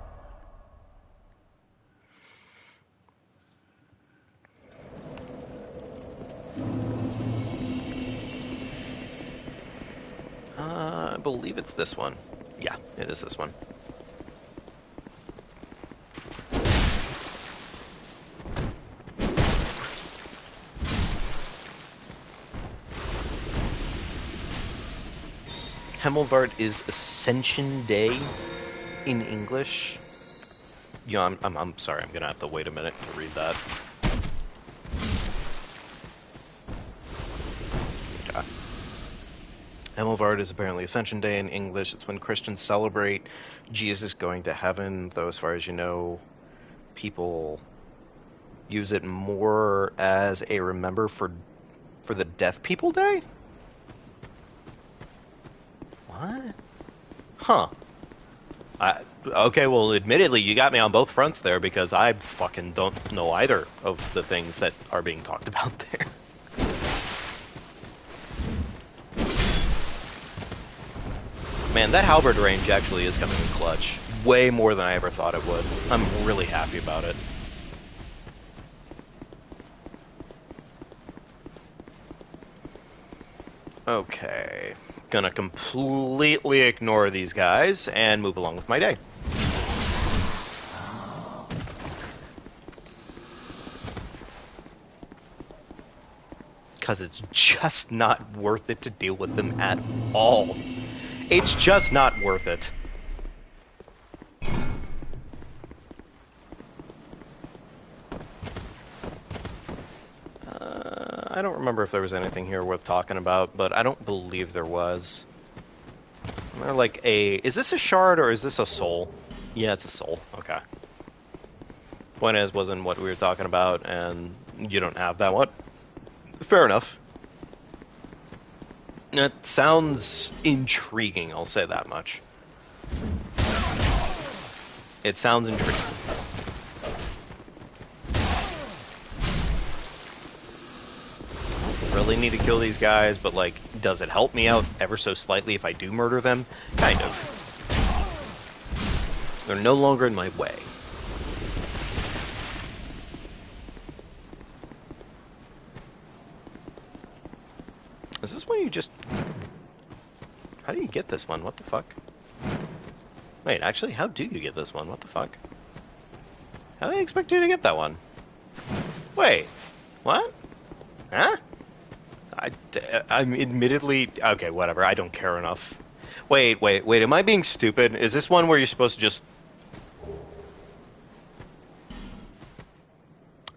I believe it's this one. Yeah, it is this one. Himmelvart is Ascension Day in English. Yeah, I'm sorry, I'm gonna have to wait a minute to read that. Okay. Himmelvart is apparently Ascension Day in English. It's when Christians celebrate Jesus going to heaven, though as far as you know, people use it more as a remember for the Deaf People Day? What? Huh. Okay, well, admittedly, you got me on both fronts there, because I fucking don't know either of the things that are being talked about there. Man, that halberd range actually is coming in clutch. Way more than I ever thought it would. I'm really happy about it. Okay. Gonna completely ignore these guys and move along with my day. Because it's just not worth it to deal with them at all. It's just not worth it. I don't remember if there was anything here worth talking about, but I don't believe there was. They're like is this a shard or is this a soul? Yeah, it's a soul. Okay. Point is, wasn't what we were talking about, and you don't have that one. Fair enough. It sounds intriguing, I'll say that much. It sounds intriguing. Really need to kill these guys, but like, does it help me out ever so slightly if I do murder them? Kind of. They're no longer in my way. Is this one you just... How do you get this one? What the fuck? Wait, actually, how do you get this one? What the fuck? How do they expect you to get that one? Wait, what? Huh? I'm admittedly... Okay, whatever, I don't care enough. Wait, am I being stupid? Is this one where you're supposed to just...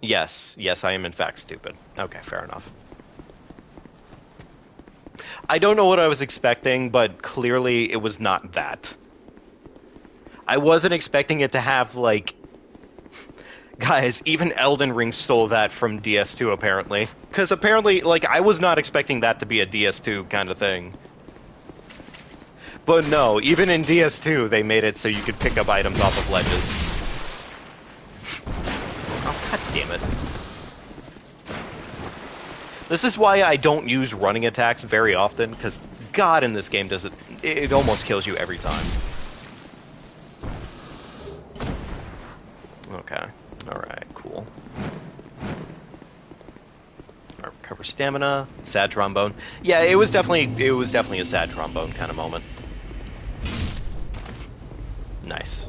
Yes, I am in fact stupid. Okay, fair enough. I don't know what I was expecting, but clearly it was not that. I wasn't expecting it to have, like... Guys, even Elden Ring stole that from DS2, apparently. Because apparently, like, I was not expecting that to be a DS2 kind of thing. But no, even in DS2, they made it so you could pick up items off of ledges. Oh, god damn it. This is why I don't use running attacks very often, because God in this game does it... It almost kills you every time. Okay. Alright, cool. Alright, recover stamina. Sad trombone. Yeah, it was definitely a sad trombone kind of moment. Nice.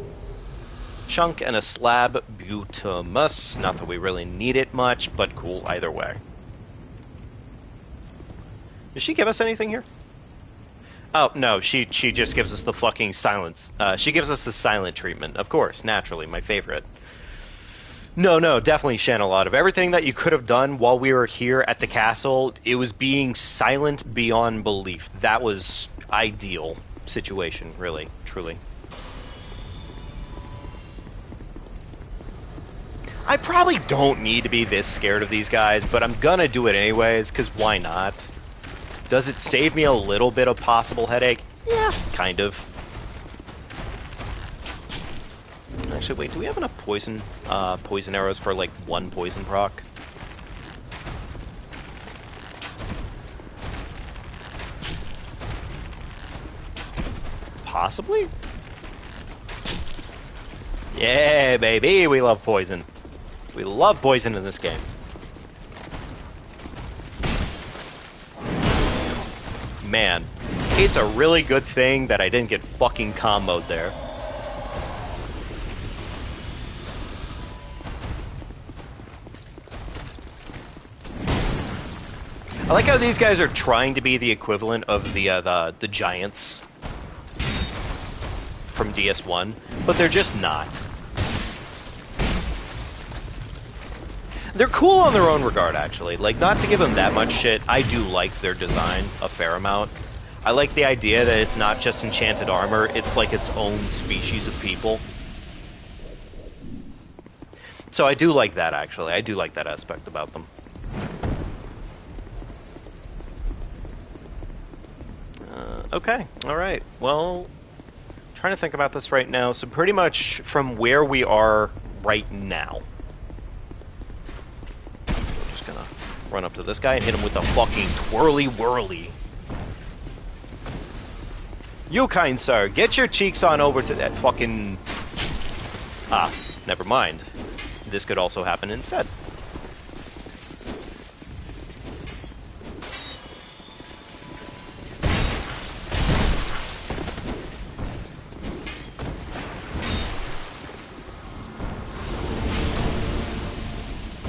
Chunk and a slab, butamus. Not that we really need it much, but cool either way. Does she give us anything here? Oh, no, she just gives us the fucking silence. She gives us the silent treatment. Of course, naturally, my favorite. No, definitely Shan, a lot of everything that you could have done while we were here at the castle, it was being silent beyond belief. That was ideal situation, really, truly. I probably don't need to be this scared of these guys, but I'm gonna do it anyways, because why not? Does it save me a little bit of possible headache? Yeah, kind of. Actually, wait, do we have enough poison arrows for, like, one poison proc? Possibly? Yeah, baby, we love poison. We love poison in this game. Man, it's a really good thing that I didn't get fucking comboed there. I like how these guys are trying to be the equivalent of the giants from DS1, but they're just not. They're cool on their own regard, actually. Like, not to give them that much shit, I do like their design a fair amount. I like the idea that it's not just enchanted armor, it's like its own species of people. So I do like that, actually. I do like that aspect about them. Okay, alright. Well, trying to think about this right now. So pretty much from where we are right now. We're just gonna run up to this guy and hit him with the fucking twirly-whirly. You kind sir, get your cheeks on over to that fucking... Ah, never mind. This could also happen instead.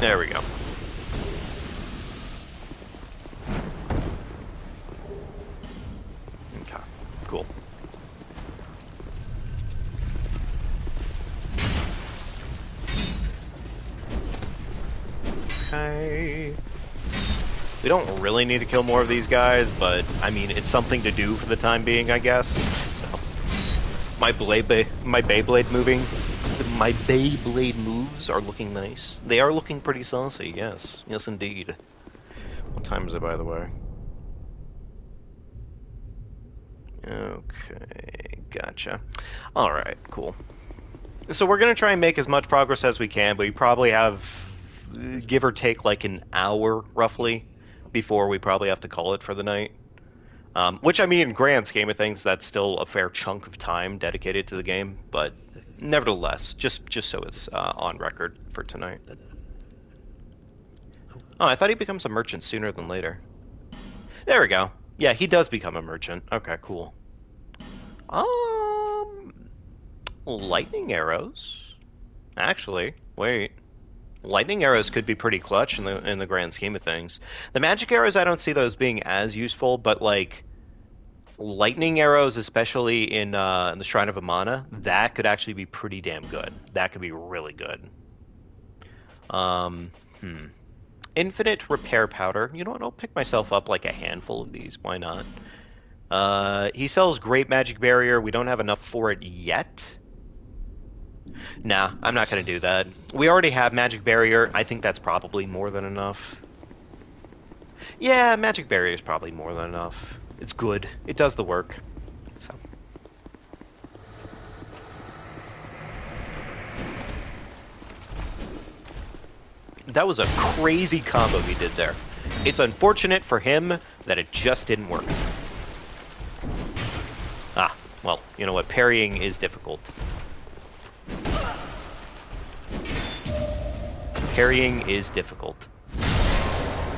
There we go. Okay, cool. Okay. We don't really need to kill more of these guys, but, I mean, it's something to do for the time being, I guess. So, my Beyblade moves are looking nice. They are looking pretty saucy, yes. Yes, indeed. What time is it, by the way? Okay, gotcha. Alright, cool. So we're going to try and make as much progress as we can, but we probably have, give or take, like an hour, roughly, before we probably have to call it for the night. Which, I mean, in grand scheme of things, that's still a fair chunk of time dedicated to the game, but nevertheless, just so it's on record for tonight. Oh, I thought he becomes a merchant sooner than later. There we go. Yeah, he does become a merchant. Okay, cool. Lightning arrows? Actually, wait. Lightning arrows could be pretty clutch in the grand scheme of things. The magic arrows, I don't see those being as useful, but like lightning arrows, especially in the Shrine of Amana, that could actually be pretty damn good. That could be really good. Infinite repair powder. You know what? I'll pick myself up like a handful of these. Why not? He sells great magic barrier. We don't have enough for it yet. Nah, I'm not going to do that. We already have magic barrier. I think that's probably more than enough. Yeah, magic barrier is probably more than enough. It's good. It does the work. So. That was a crazy combo he did there. It's unfortunate for him that it just didn't work. Ah, well, you know what? Parrying is difficult. Parrying is difficult.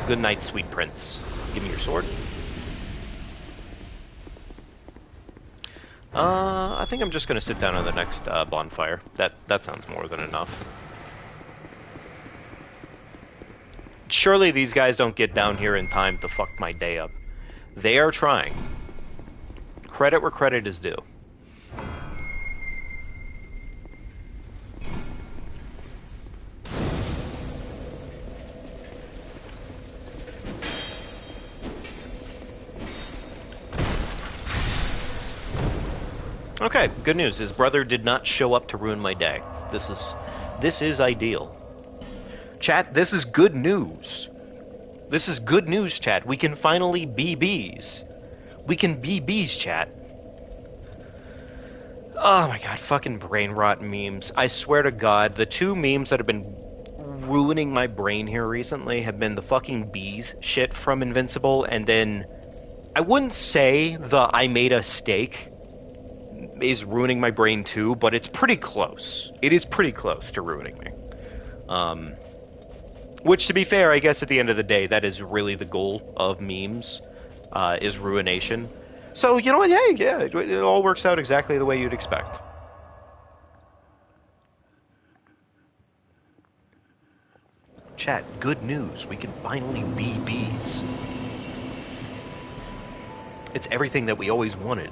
Good night, sweet prince. Give me your sword. I think I'm just gonna sit down on the next bonfire. That sounds more than enough. Surely these guys don't get down here in time to fuck my day up. They are trying. Credit where credit is due. Okay, good news. His brother did not show up to ruin my day. This is ideal. Chat, this is good news. This is good news, chat. We can finally be bees. We can be bees, chat. Oh my god, fucking brain rot memes. I swear to god, the two memes that have been ruining my brain here recently have been the fucking bees shit from Invincible, and then I wouldn't say the I made a steak is ruining my brain too, but it's pretty close. It is pretty close to ruining me. Which, to be fair, I guess at the end of the day, that is really the goal of memes, is ruination. So, you know what, yeah, it all works out exactly the way you'd expect. Chat, good news. We can finally be bees. It's everything that we always wanted.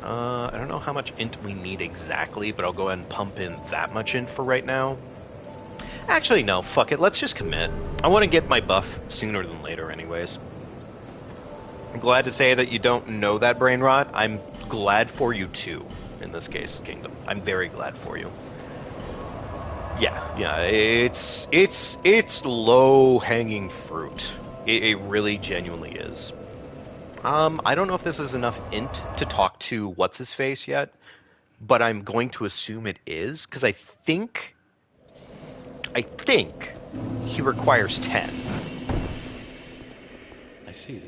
I don't know how much int we need exactly, but I'll go ahead and pump in that much int for right now. Actually, no, fuck it, let's just commit. I want to get my buff sooner than later anyways. I'm glad to say that you don't know that, brain rot. I'm glad for you too, in this case, Kingdom. I'm very glad for you. Yeah, it's low-hanging fruit. It really genuinely is. I don't know if this is enough int to talk to what's-his-face yet, but I'm going to assume it is, because I think he requires 10. I see.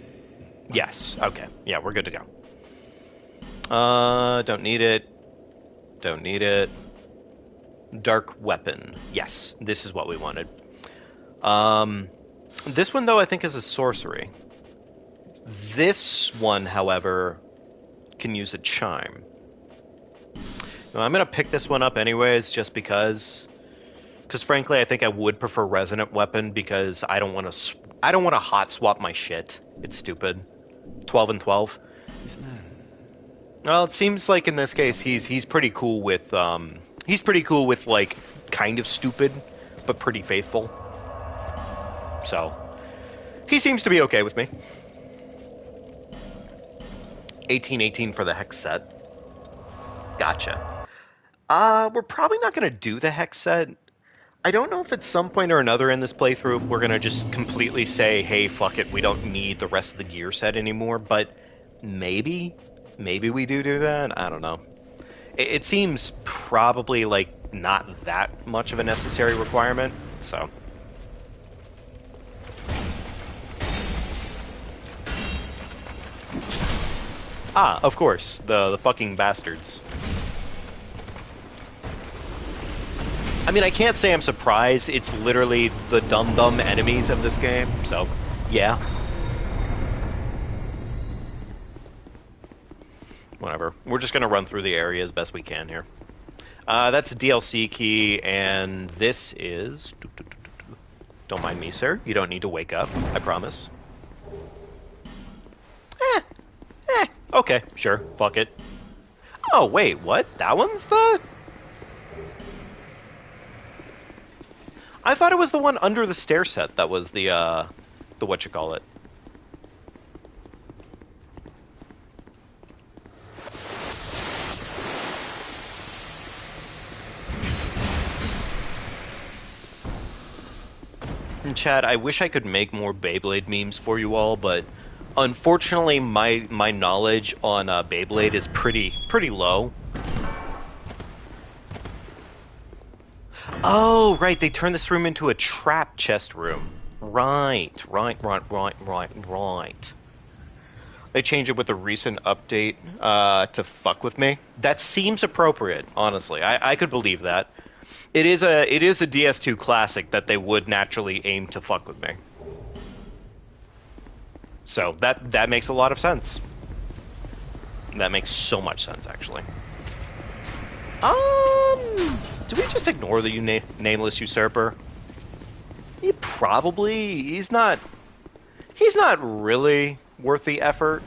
Yes, okay. Yeah, we're good to go. Don't need it. Don't need it. Dark weapon. Yes, this is what we wanted. This one, though, I think is a sorcery. This one, however, can use a chime. Now, I'm going to pick this one up anyways, just because... Because, frankly, I think I would prefer Resonant Weapon, because I don't want to hot swap my shit. It's stupid. 12 and 12. Well, it seems like in this case, he's pretty cool with, like, kind of stupid, but pretty faithful. So, he seems to be okay with me. 1818 for the hex set. Gotcha. We're probably not going to do the hex set. I don't know if at some point or another in this playthrough if we're going to just completely say, hey, fuck it, we don't need the rest of the gear set anymore, but maybe we do that? I don't know. It seems probably, like, not that much of a necessary requirement, so... Ah, of course, the fucking bastards. I mean, I can't say I'm surprised. It's literally the dumb enemies of this game, so, yeah. Whatever. We're just gonna run through the area as best we can here. That's a DLC key, and this is... Don't mind me, sir. You don't need to wake up, I promise. Okay, sure, fuck it. Oh, wait, what? That one's the... I thought it was the one under the stair set that was the whatchamacallit. And Chad, I wish I could make more Beyblade memes for you all, but unfortunately my knowledge on Beyblade is pretty low. Oh, right, they turned this room into a trap chest room. Right. They changed it with the recent update to fuck with me. That seems appropriate, honestly. I could believe that. It is a DS2 classic that they would naturally aim to fuck with me. So that makes a lot of sense. That makes so much sense, actually. Do we just ignore the nameless usurper? He's not really worth the effort.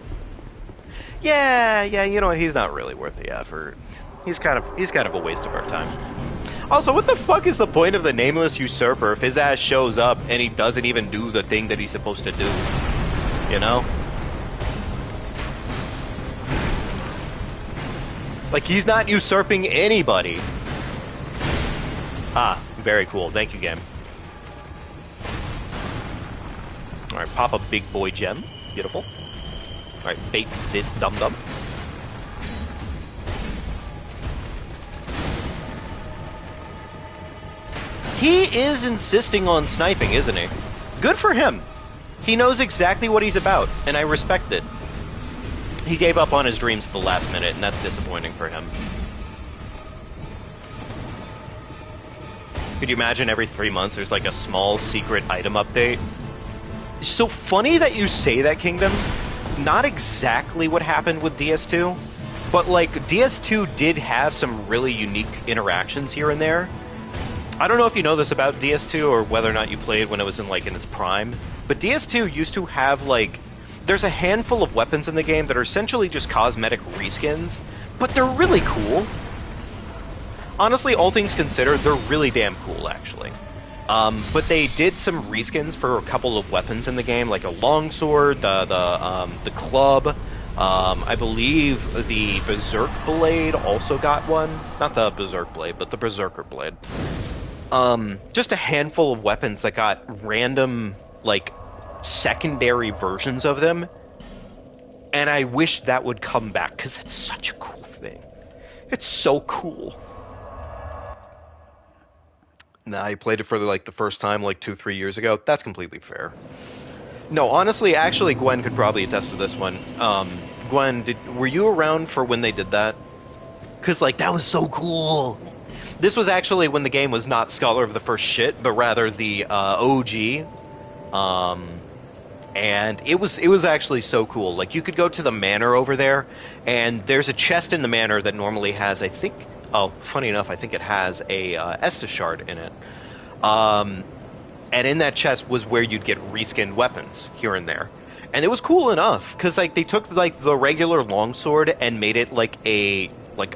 Yeah, you know what? He's not really worth the effort. He's kind of a waste of our time. Also, what the fuck is the point of the nameless usurper if his ass shows up and he doesn't even do the thing that he's supposed to do? You know? Like, he's not usurping anybody. Ah, very cool. Thank you, game. Alright, pop a big boy gem. Beautiful. Alright, bait this dum-dum. He is insisting on sniping, isn't he? Good for him. He knows exactly what he's about, and I respect it. He gave up on his dreams at the last minute, and that's disappointing for him. Could you imagine every 3 months there's like a small secret item update? It's so funny that you say that, Kingdom. Not exactly what happened with DS2, but like DS2 did have some really unique interactions here and there. I don't know if you know this about DS2 or whether or not you played when it was in its prime, but DS2 used to have there's a handful of weapons in the game that are essentially just cosmetic reskins, but they're really cool. Honestly, all things considered, they're really damn cool, actually. But they did some reskins for a couple of weapons in the game, like a longsword, the club. I believe the Berserk Blade also got one. Not the Berserk Blade, but the Berserker Blade. Just a handful of weapons that got random, secondary versions of them. And I wish that would come back, because it's such a cool thing. It's so cool. Nah, you played it for the first time 2-3 years ago. That's completely fair. No, honestly, actually, Gwen could probably attest to this one. Gwen, were you around for when they did that? Because that was so cool. This was actually when the game was not Scholar of the First Shit, but rather the OG. And it was actually so cool. You could go to the manor over there, and there's a chest in the manor that normally has, I think. Oh, funny enough, I think it has a Estus shard in it. And in that chest was where you'd get reskinned weapons here and there. And it was cool enough, because they took the regular longsword and made it a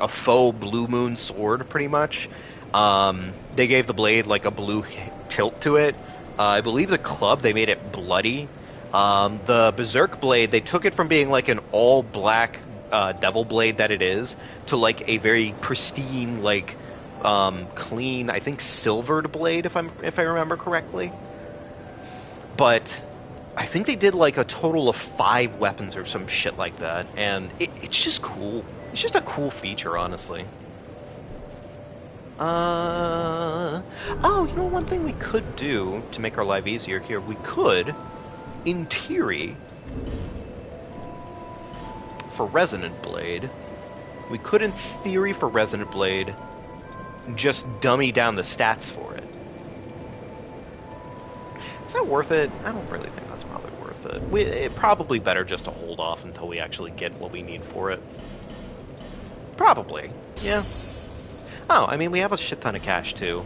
faux blue moon sword, pretty much. They gave the blade a blue tilt to it. I believe the club, they made it bloody. The Berserk Blade, they took it from being an all-black devil blade that it is to a very pristine, clean, I think silvered blade, if I remember correctly. But I think they did a total of 5 weapons or some shit like that, and it's just cool. It's just a cool feature, honestly. Oh, you know, one thing we could do to make our life easier here, we could, in theory, for Resonant Blade, just dummy down the stats for it. Is that worth it? I don't really think that's probably worth it. It's probably better just to hold off until we actually get what we need for it. Probably, yeah. Oh, I mean, we have a shit ton of cash, too.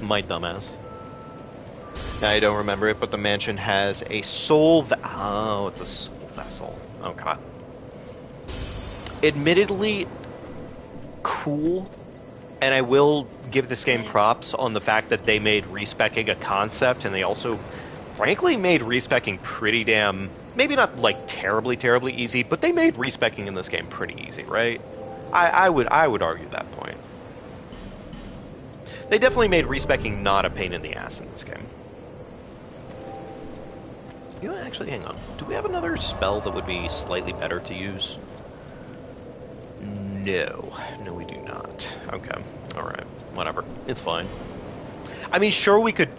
My dumbass. I don't remember it, but the mansion has a soul... Oh, it's a soul vessel. Oh, God. Admittedly, cool, and I will give this game props on the fact that they made respecking a concept, and they also, frankly, made respecking pretty damn... Maybe not, terribly, terribly easy, but they made respecking in this game pretty easy, right? I would argue that point. They definitely made respecking not a pain in the ass in this game. You know, actually, hang on. Do we have another spell that would be slightly better to use? No. No, we do not. Okay. Alright. Whatever. It's fine. I mean, sure, we could...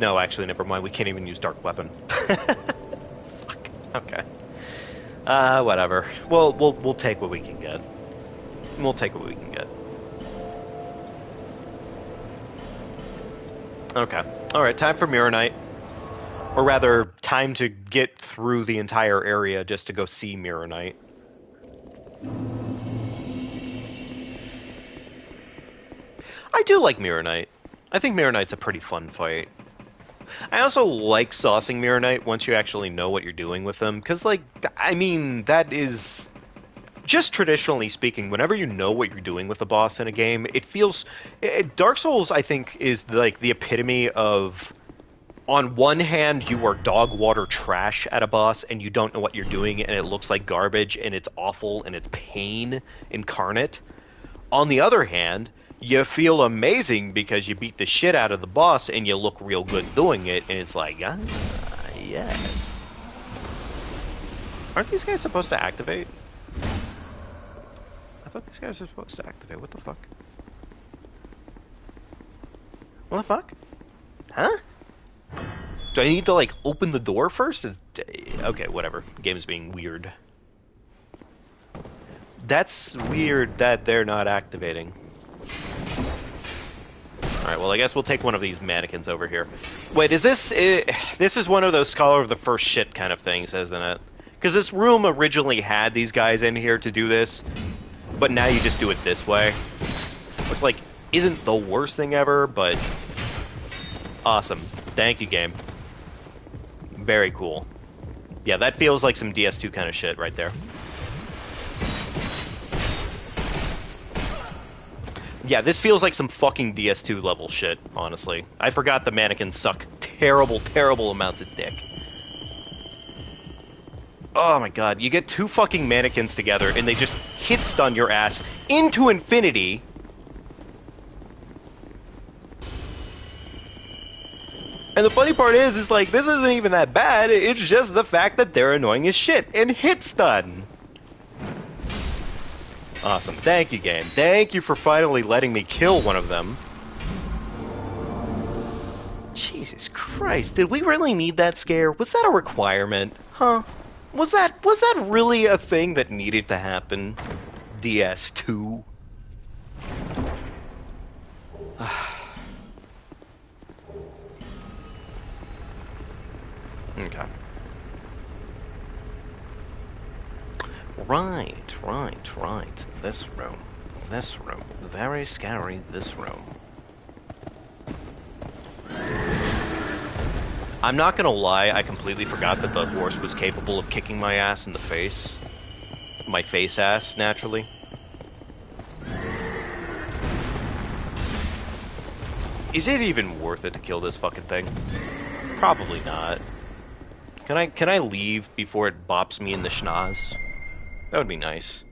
No, actually, never mind. We can't even use Dark Weapon. Fuck. Okay. Whatever. We'll take what we can get. We'll take what we can get. Okay. Alright, time for Mirror Night. Or rather, time to get through the entire area just to go see Mirror Night. I do like Mirror Night. I think Mirror Night's a pretty fun fight. I also like saucing Mirror Knight once you actually know what you're doing with them, because, like, I mean, that is... Just traditionally speaking, whenever you know what you're doing with a boss in a game, it feels... Dark Souls, I think, is, like, the epitome of... On one hand, you are dog water trash at a boss, and you don't know what you're doing, and it looks like garbage, and it's awful, and it's pain incarnate. On the other hand... You feel amazing because you beat the shit out of the boss and you look real good doing it, and it's like, ah, yes. Aren't these guys supposed to activate? I thought these guys are supposed to activate. What the fuck? What the fuck? Huh? Do I need to, like, open the door first? Okay, whatever. The game is being weird. That's weird that they're not activating. Alright, well, I guess we'll take one of these mannequins over here. Wait, is this... this is one of those Scholar of the First Shit kind of things, isn't it? Because this room originally had these guys in here to do this, but now you just do it this way. Which, like, isn't the worst thing ever, but... Awesome. Thank you, game. Very cool. Yeah, that feels like some DS2 kind of shit right there. Yeah, this feels like some fucking DS2 level shit, honestly. I forgot the mannequins suck terrible, terrible amounts of dick. Oh my god, you get two fucking mannequins together and they just hit stun your ass into infinity. And the funny part is like, this isn't even that bad, it's just the fact that they're annoying as shit and hit stun. Awesome. Thank you, game. Thank you for finally letting me kill one of them. Jesus Christ, did we really need that scare? Was that a requirement? Huh? Was that really a thing that needed to happen? DS2? Okay. Right. This room. Very scary, this room. I'm not gonna lie, I completely forgot that the horse was capable of kicking my ass in the face. My face ass, naturally. Is it even worth it to kill this fucking thing? Probably not. Can I leave before it bops me in the schnoz? That would be nice.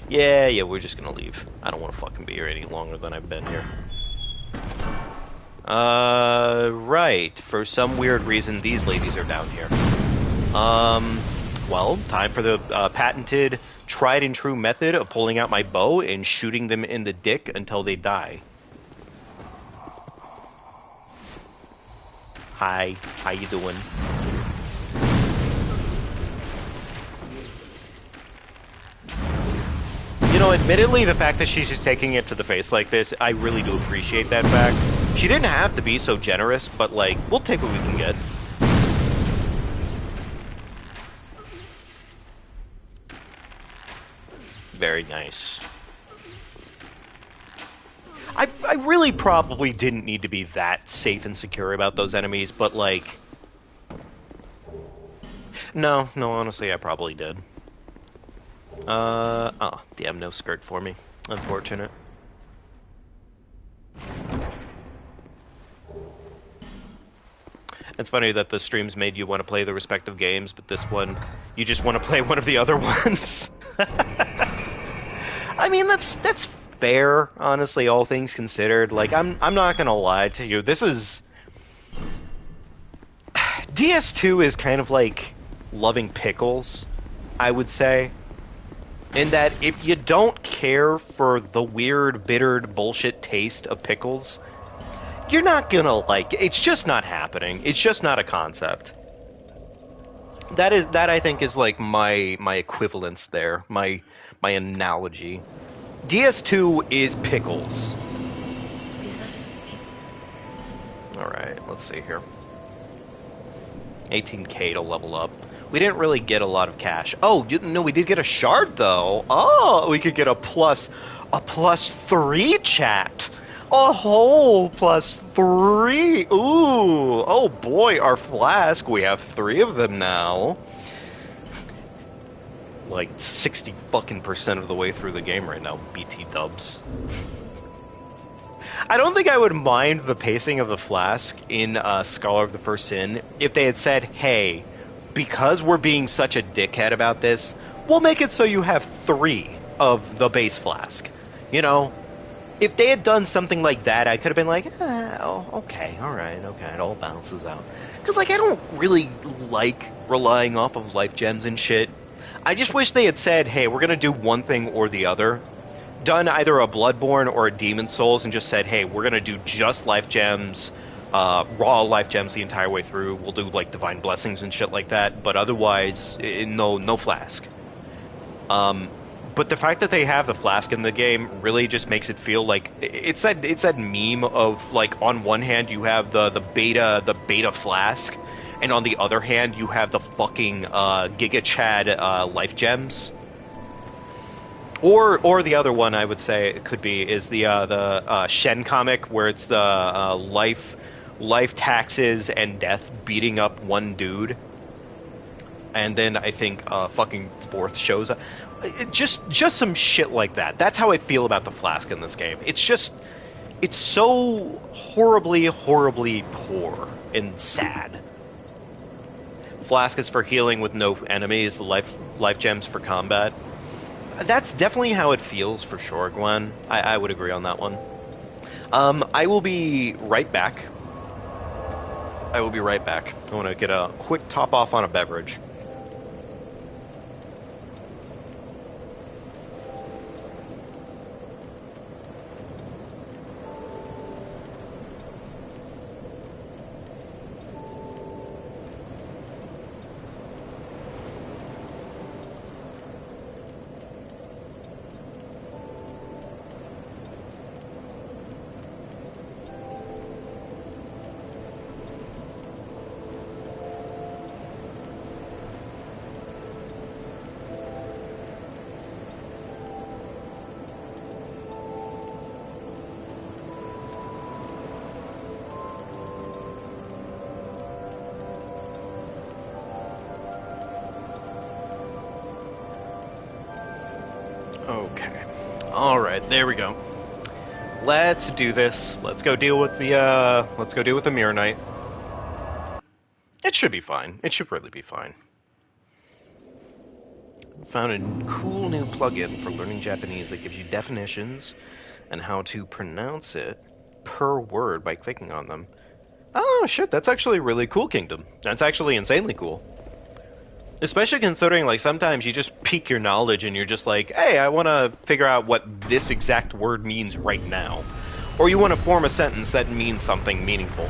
Yeah, we're just gonna leave. I don't want to fucking be here any longer than I've been here. Right. For some weird reason, these ladies are down here. Well, time for the patented, tried and true method of pulling out my bow and shooting them in the dick until they die. Hi, how you doing? You know, admittedly, the fact that she's just taking it to the face like this, I really do appreciate that fact. She didn't have to be so generous, but, like, we'll take what we can get. Very nice. I really probably didn't need to be that safe and secure about those enemies, but, like... No, honestly, I probably did. Oh, damn, no skirt for me. Unfortunate. It's funny that the streams made you want to play the respective games, but this one, you just want to play one of the other ones. I mean, that's fair, honestly, all things considered. Like, I'm not gonna lie to you. This is... DS2 is kind of like loving pickles, I would say. In that, if you don't care for the weird, bitter bullshit taste of pickles, you're not gonna like it. It's just not happening. It's just not a concept. That I think is like my equivalence there, my analogy. DS2 is pickles. Is that All right, let's see here. 18K to level up. We didn't really get a lot of cash. Oh, no, we did get a shard though. Oh, we could get a +3 chat. A whole +3. Ooh, oh boy, our flask. We have 3 of them now. Like 60 fucking % of the way through the game right now. BT dubs. I don't think I would mind the pacing of the flask in Scholar of the First Sin if they had said, hey, because we're being such a dickhead about this, we'll make it so you have 3 of the base flask. You know? If they had done something like that, I could have been like, oh, okay, alright, okay, it all balances out. Because, like, I don't really like relying off of life gems and shit. I just wish they had said, hey, we're gonna do one thing or the other. Done either a Bloodborne or a Demon Souls and just said, hey, we're gonna do just life gems, raw life gems the entire way through. We'll do like divine blessings and shit like that, but otherwise, no flask. But the fact that they have the flask in the game really just makes it feel like it's that meme of like on one hand you have the beta flask, and on the other hand you have the fucking Giga Chad life gems. Or the other one I would say it could be is the Shen comic where it's the life taxes and death beating up one dude, and then I think fucking fourth shows up. Just some shit like that. That's how I feel about the flask in this game. It's so horribly poor and sad. Flask is for healing with no enemies. The life gems for combat. That's definitely how it feels for sure, Gwen. I would agree on that one. I will be right back. I want to get a quick top off on a beverage. Okay. Alright, there we go. Let's do this. Let's go deal with the Mirror Knight. It should be fine. It should really be fine. Found a cool new plugin for learning Japanese that gives you definitions and how to pronounce it per word by clicking on them. Oh shit, that's actually really cool, Kingdom. That's actually insanely cool. Especially considering, like, sometimes you just pique your knowledge and you're just like, hey, I want to figure out what this exact word means right now. Or you want to form a sentence that means something meaningful.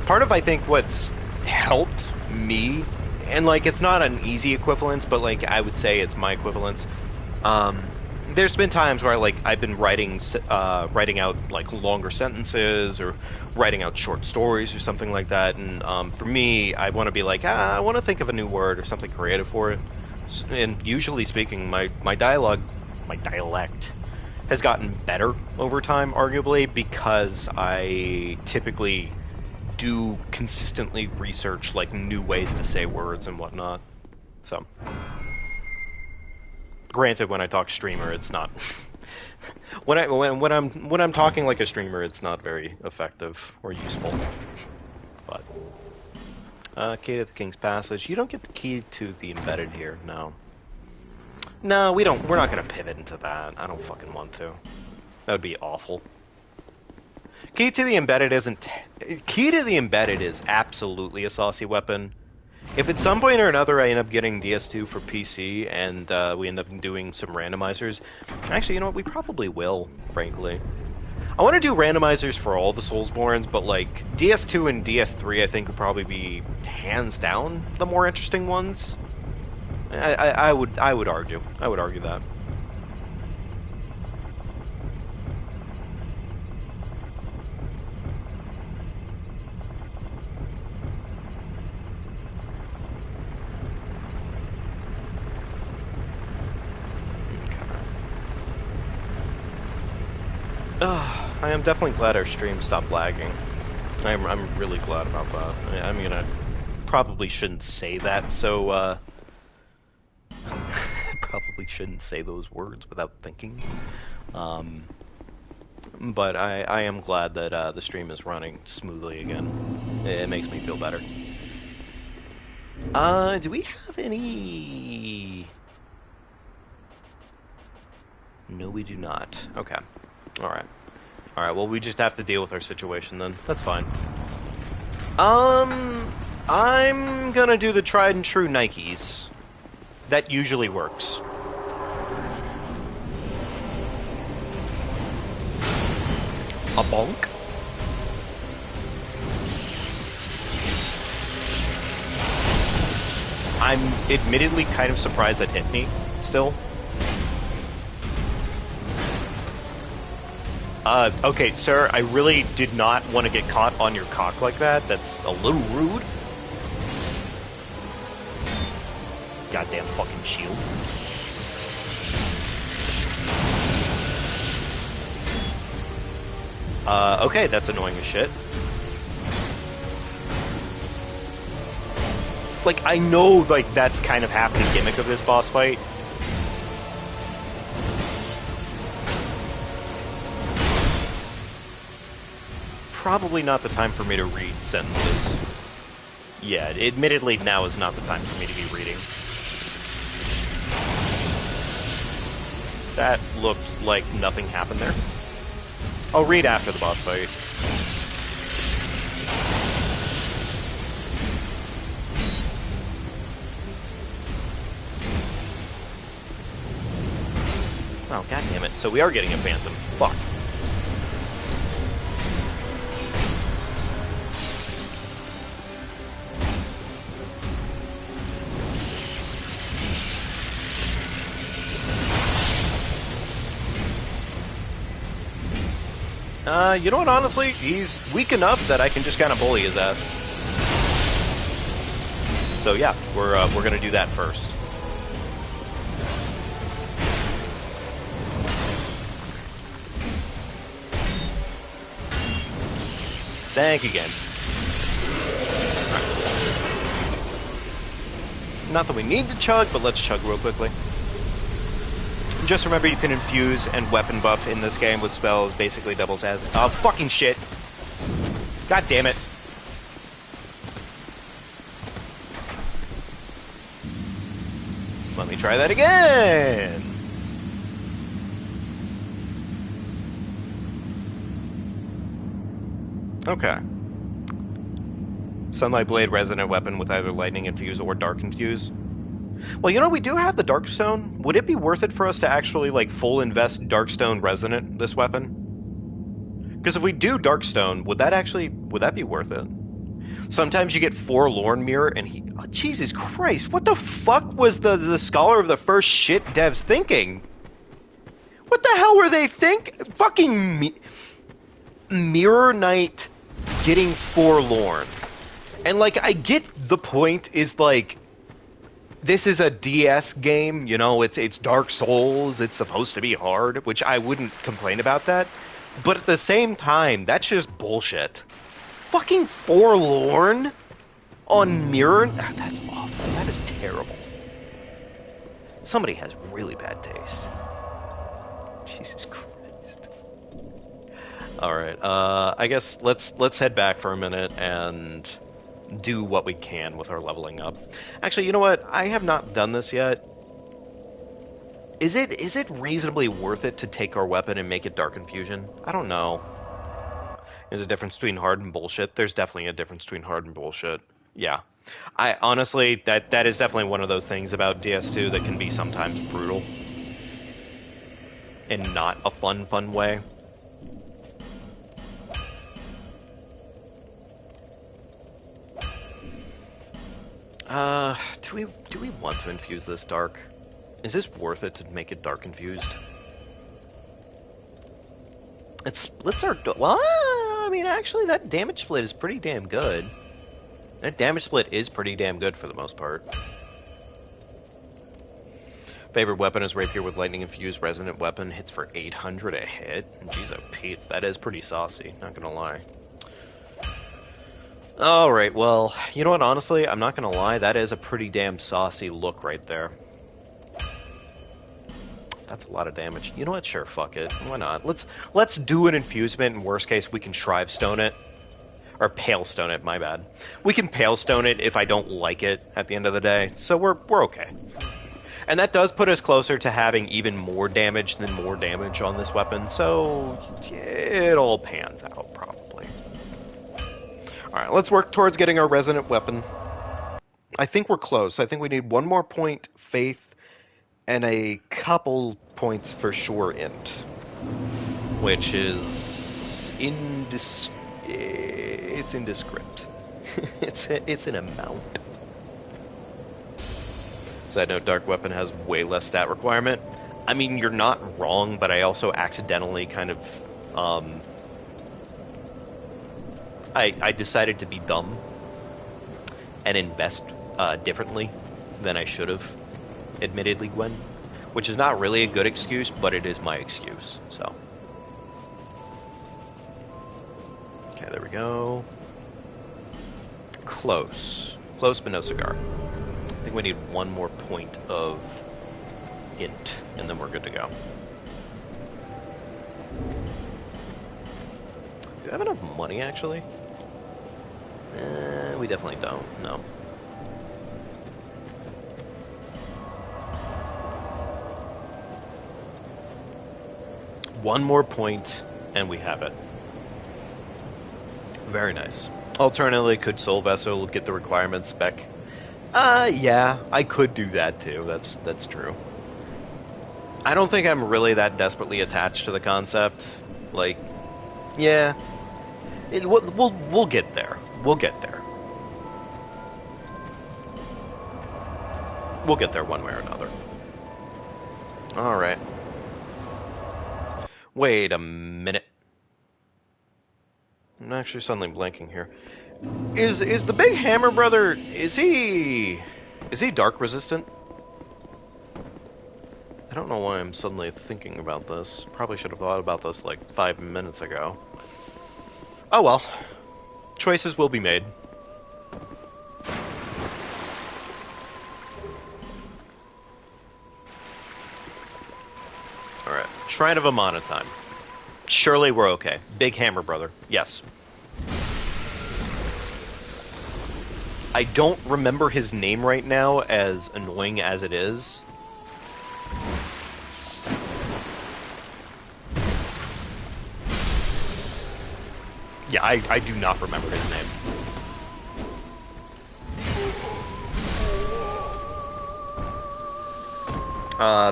Part of, I think, what's helped me, and, like, it's not an easy equivalence, but, like, I would say it's my equivalence. There's been times where, like, I've been writing out, like, longer sentences or writing out short stories or something like that, and for me, I want to be like, I want to think of a new word or something creative for it. And usually speaking, my dialect has gotten better over time, arguably, because I typically do consistently research, like, new ways to say words and whatnot. So, granted, when I talk streamer, it's not. when I'm talking like a streamer, it's not very effective or useful. But key to the King's Passage. You don't get the key to the embedded here. No. No, we don't. We're not gonna pivot into that. I don't fucking want to. That would be awful. Key to the embedded isn't. Key to the embedded is absolutely a saucy weapon. If at some point or another I end up getting DS2 for PC and we end up doing some randomizers, actually, you know what? We probably will, frankly. I want to do randomizers for all the Soulsborns, but like DS2 and DS3, I think would probably be hands down the more interesting ones. I would argue. I would argue that. I am definitely glad our stream stopped lagging. I'm really glad about that. I mean, I probably shouldn't say that, so probably shouldn't say those words without thinking. But I am glad that the stream is running smoothly again. It makes me feel better. Do we have any... No, we do not. Okay. Alright. Alright, well, we just have to deal with our situation then. That's fine. I'm gonna do the tried and true Nikes. That usually works. A bonk? I'm admittedly kind of surprised that hit me, still. Okay, sir, I really did not want to get caught on your cock like that. That's a little rude. Goddamn fucking shield. Okay, that's annoying as shit. Like, I know, like, that's kind of half the gimmick of this boss fight. Probably not the time for me to read sentences. Yeah, admittedly, now is not the time for me to be reading. That looked like nothing happened there. I'll read after the boss fight. Oh, god damn it. So we are getting a phantom. Fuck. You know what, honestly? He's weak enough that I can just kind of bully his ass. So yeah, we're gonna do that first. Thank you, game. Right. Not that we need to chug, but let's chug real quickly. Just remember you can infuse and weapon buff in this game with spells, basically doubles as... Oh, fucking shit! God damn it. Let me try that again! Okay. Sunlight Blade, Resonant Weapon with either Lightning Infuse or Dark Infuse. Well, you know, we do have the Darkstone. Would it be worth it for us to actually, like, full invest Darkstone Resonant this weapon? Because if we do Darkstone, would that be worth it? Sometimes you get Forlorn Mirror, and he... Oh, Jesus Christ, what the fuck was the Scholar of the First Shit devs thinking? What the hell were they fucking... Mirror Knight getting Forlorn. And, like, I get the point is, like... This is a DS game, you know, it's Dark Souls, it's supposed to be hard, which I wouldn't complain about that. But at the same time, that's just bullshit. Fucking Forlorn on Mirror? That's awful. That is terrible. Somebody has really bad taste. Jesus Christ. Alright, I guess let's head back for a minute and... do what we can with our leveling up. Actually, you know what? I have not done this yet. Is it reasonably worth it to take our weapon and make it Dark Infusion? I don't know. There's a difference between hard and bullshit. There's definitely a difference between hard and bullshit. Yeah. I honestly, that is definitely one of those things about DS2 that can be sometimes brutal. In not a fun way. Do we want to infuse this dark? Is this worth it to make it dark infused? It splits our... Well, I mean, actually, that damage split is pretty damn good. That damage split is pretty damn good for the most part. Favorite weapon is Rapier with Lightning Infused. Resonant weapon hits for 800 a hit. Jeez, oh Pete, that is pretty saucy, not gonna lie. Alright, well, you know what, honestly, I'm not gonna lie, that is a pretty damn saucy look right there. That's a lot of damage. You know what, sure, fuck it. Why not? Let's do an infusement. In worst case, we can Shrive Stone it. Or Pale Stone it, my bad. We can Pale Stone it if I don't like it at the end of the day, so we're okay. And that does put us closer to having even more damage than more damage on this weapon, so it all pans out, probably. Alright, let's work towards getting our Resonant weapon. I think we're close. I think we need one more point Faith and a couple points for sure Int. Which is... It's indescript. It's an amount. Side note, Dark Weapon has way less stat requirement. I mean, you're not wrong, but I also accidentally kind of, I decided to be dumb and invest differently than I should have, admittedly, Gwen. Which is not really a good excuse, but it is my excuse, so. Okay, there we go. Close. Close, but no cigar. I think we need one more point of Int, and then we're good to go. Do I have enough money, actually? We definitely don't, no. One more point, and we have it. Very nice. Alternatively, could Soul Vessel get the requirement spec? Yeah, I could do that too. That's true. I don't think I'm really that desperately attached to the concept. Like, yeah, we'll get there. We'll get there. We'll get there one way or another. All right. Wait a minute. I'm actually suddenly blanking here. Is the Big Hammer Brother, is he dark resistant? I don't know why I'm suddenly thinking about this. Probably should have thought about this like 5 minutes ago. Oh well. Choices will be made. Alright. Shrine of Amana time. Surely we're okay. Big Hammer Brother. Yes. I don't remember his name right now, as annoying as it is. Yeah, I do not remember his name.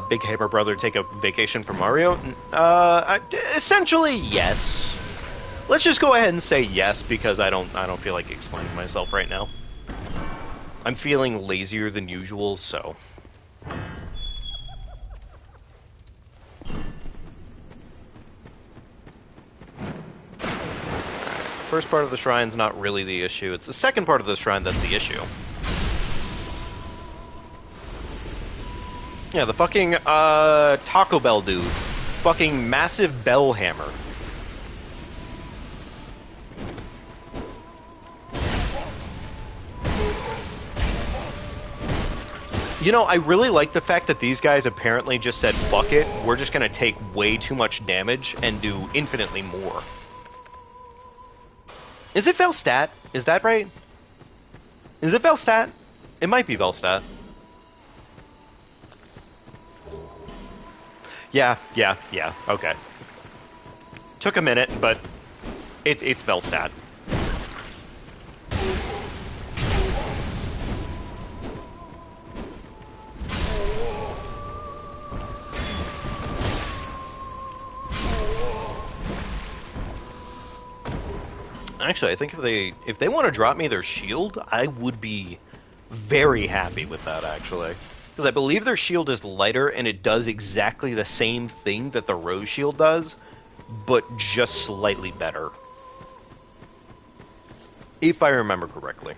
Big Hammer Brother take a vacation from Mario? Essentially, yes. Let's just go ahead and say yes, because I don't feel like explaining myself right now. I'm feeling lazier than usual, so... First part of the shrine's not really the issue. It's the second part of the shrine that's the issue. Yeah, the fucking, Taco Bell dude. Fucking massive bell hammer. You know, I really like the fact that these guys apparently just said, fuck it, we're just gonna take way too much damage and do infinitely more. Is it Velstat? Is that right? Is it Velstat? It might be Velstat. Yeah, okay. Took a minute, but it's Velstat. Actually, I think if they want to drop me their shield, I would be Very happy with that, actually. Because I believe their shield is lighter, and it does exactly the same thing that the Rose shield does, but just slightly better. If I remember correctly.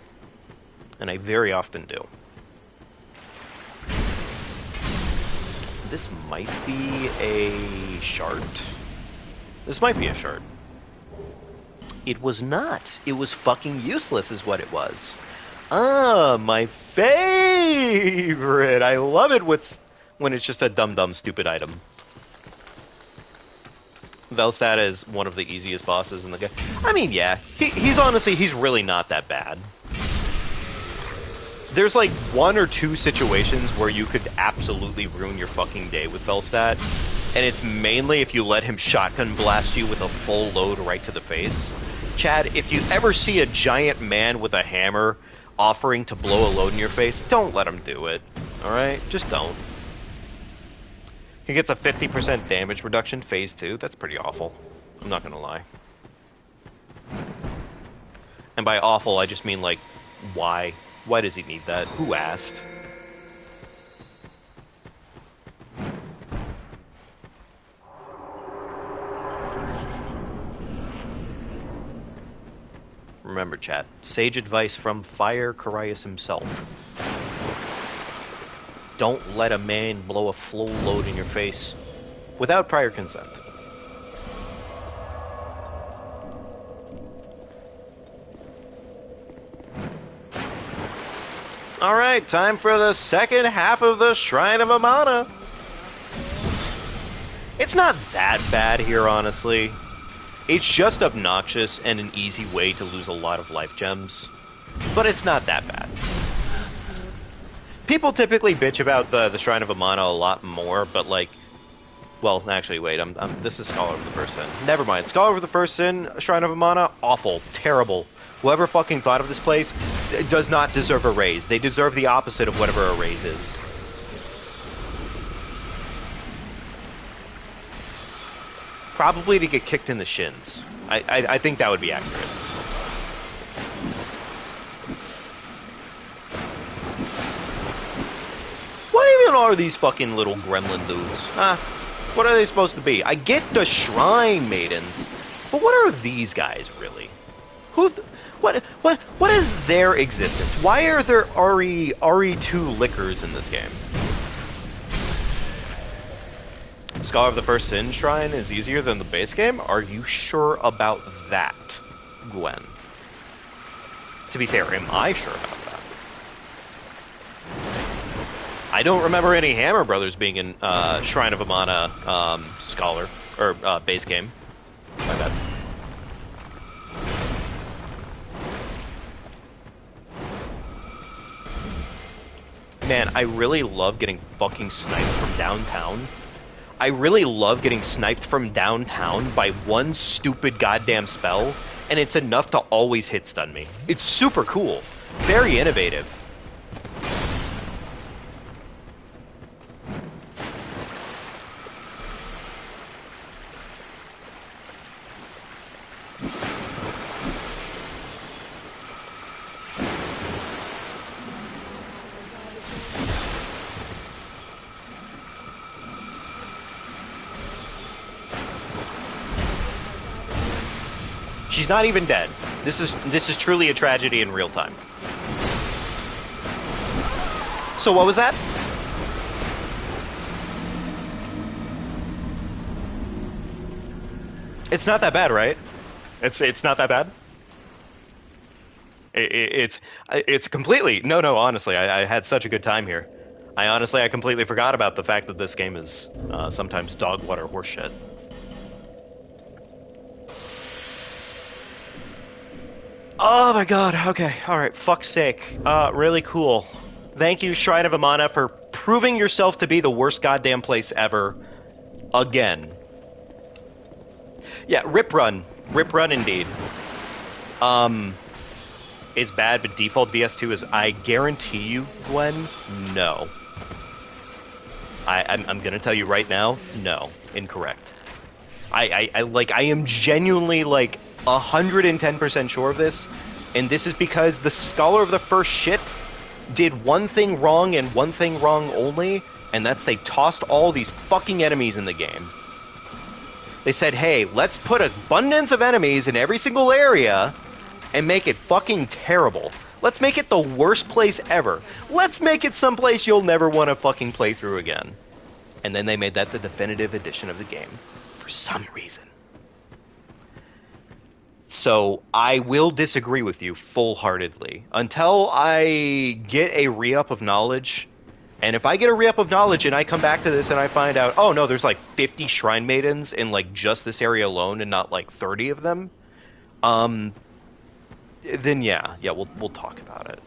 And I very often do. This might be a shard. This might be a shard. It was not. It was fucking useless is what it was. Ah, my favorite! I love it when it's just a dumb stupid item. Velstad is one of the easiest bosses in the game. I mean, yeah. He's really not that bad. There's like one or two situations where you could absolutely ruin your fucking day with Velstad, and it's mainly if you let him shotgun blast you with a full load right to the face. Chad, if you ever see a giant man with a hammer offering to blow a load in your face, don't let him do it. Alright? Just don't. He gets a 50% damage reduction phase 2. That's pretty awful. I'm not gonna lie. And by awful, I just mean like, why? Why does he need that? Who asked? Remember, chat. Sage advice from Fire Carius himself. Don't let a man blow a full load in your face without prior consent. Alright, time for the second half of the Shrine of Amana. It's not that bad here, honestly. It's just obnoxious and an easy way to lose a lot of life gems. But it's not that bad. People typically bitch about the Shrine of Amana a lot more, but like... Well, actually, wait, this is Scholar of the First Sin. Never mind. Scholar of the First Sin, Shrine of Amana, awful, terrible. Whoever fucking thought of this place does not deserve a raise. They deserve the opposite of whatever a raise is. Probably to get kicked in the shins. I think that would be accurate. What even are these fucking little gremlin dudes? What are they supposed to be? I get the shrine maidens, but what are these guys really? What is their existence? Why are there RE2 liquors in this game? Scholar of the First Sin Shrine is easier than the base game? Are you sure about that, Gwen? To be fair, am I sure about that? I don't remember any Hammer Brothers being in Shrine of Amana Scholar, or base game. My bad. Man, I really love getting fucking sniped from downtown. I really love getting sniped from downtown by one stupid goddamn spell, and it's enough to always hit stun me. It's super cool. Very innovative. She's not even dead. This is truly a tragedy in real time. So what was that? It's not that bad, right? It's not that bad. It's completely no. Honestly, I had such a good time here. I completely forgot about the fact that this game is sometimes dog water horseshit. Oh my god, okay, alright, fuck's sake. Really cool. Thank you, Shrine of Amana, for proving yourself to be the worst goddamn place ever. Again. Yeah, Rip Run. Rip Run indeed. It's bad, but default DS2 is, I guarantee you, Gwen, no. I'm gonna tell you right now, no. Incorrect. I am genuinely, 110% sure of this, and this is because the Scholar of the First Shit did one thing wrong and one thing wrong only, and that's they tossed all these fucking enemies in the game. They said, hey, let's put an abundance of enemies in every single area and make it fucking terrible. Let's make it the worst place ever. Let's make it someplace you'll never want to fucking play through again. And then they made that the definitive edition of the game. For some reason. So, I will disagree with you full-heartedly. Until I get a re-up of knowledge, and if I get a re-up of knowledge and I come back to this and I find out, oh no, there's like 50 Shrine Maidens in like just this area alone and not like 30 of them, then yeah, we'll talk about it.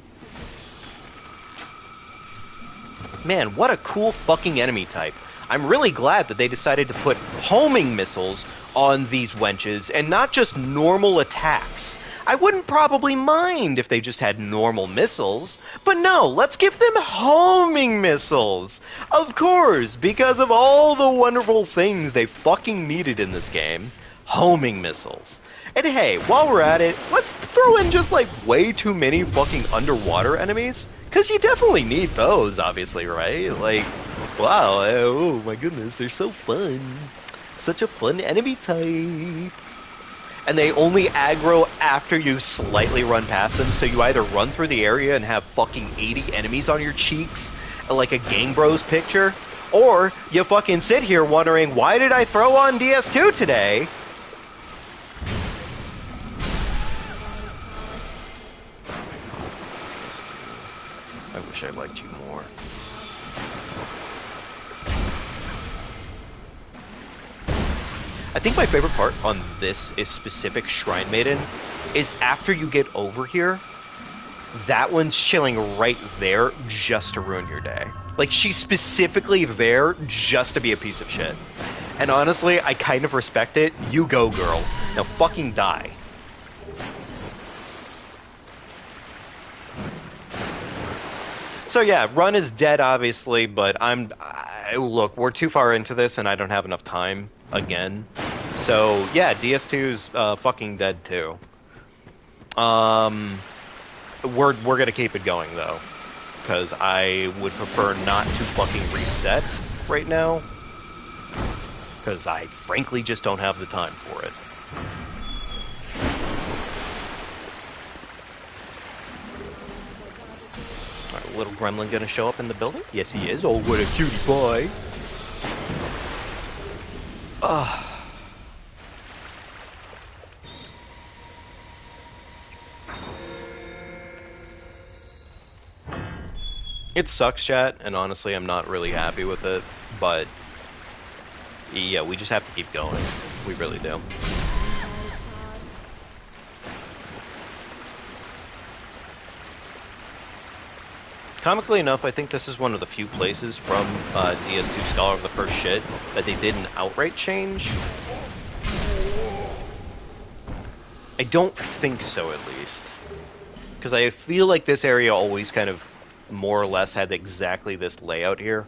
Man, what a cool fucking enemy type. I'm really glad that they decided to put homing missiles on these wenches and not just normal attacks. I wouldn't probably mind if they just had normal missiles, but no, let's give them homing missiles. Of course, because of all the wonderful things they fucking needed in this game. Homing missiles. And hey, while we're at it, let's throw in just like way too many fucking underwater enemies. Because you definitely need those, obviously, right? Like, wow, oh my goodness, they're so fun. Such a fun enemy type. And they only aggro after you slightly run past them, so you either run through the area and have fucking 80 enemies on your cheeks, like a Gang Bros picture, or you fucking sit here wondering, why did I throw on DS2 today? I wish I liked you more. I think my favorite part on this is specific Shrine Maiden is after you get over here, that one's chilling right there just to ruin your day. Like, she's specifically there just to be a piece of shit. And honestly, I kind of respect it. You go, girl. Now fucking die. So yeah, Run is dead, obviously, but look, we're too far into this and I don't have enough time again. So yeah, DS2's fucking dead too. We're gonna keep it going though, because I would prefer not to fucking reset right now, because I frankly just don't have the time for it. Alright, little gremlin gonna show up in the building? Yes, he is. Oh, what a cutie boy. It sucks, chat, and honestly, I'm not really happy with it, but yeah, we just have to keep going. We really do. Comically enough, I think this is one of the few places from DS2 Scholar of the First Shit that they did an outright change. I don't think so, at least. Because I feel like this area always kind of more or less had exactly this layout here.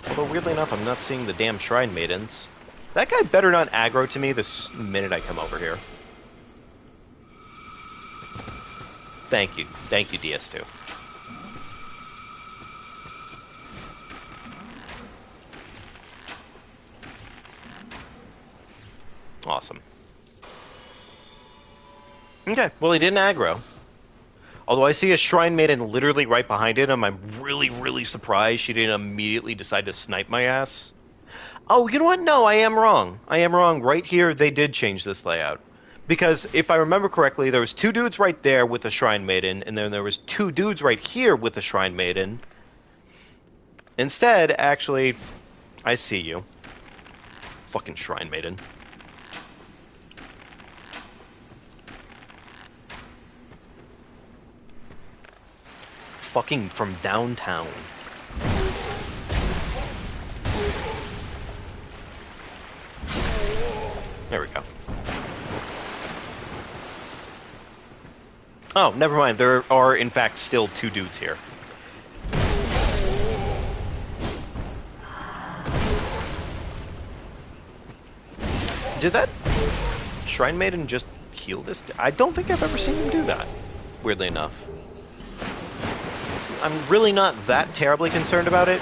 Although, weirdly enough, I'm not seeing the damn Shrine Maidens. That guy better not aggro to me this minute I come over here. Thank you, DS2. Awesome. Okay, well, he didn't aggro. Although I see a Shrine Maiden literally right behind him, I'm really, really surprised she didn't immediately decide to snipe my ass. Oh, you know what? No, I am wrong. I am wrong. Right here, they did change this layout. Because if I remember correctly, there was two dudes right there with the Shrine Maiden, and then there was two dudes right here with the Shrine Maiden. Instead, actually, I see you. Fucking Shrine Maiden. Fucking from downtown. There we go. Oh, never mind. There are, in fact, still two dudes here. Did that Shrine Maiden just heal this? I don't think I've ever seen him do that, weirdly enough. I'm really not that terribly concerned about it.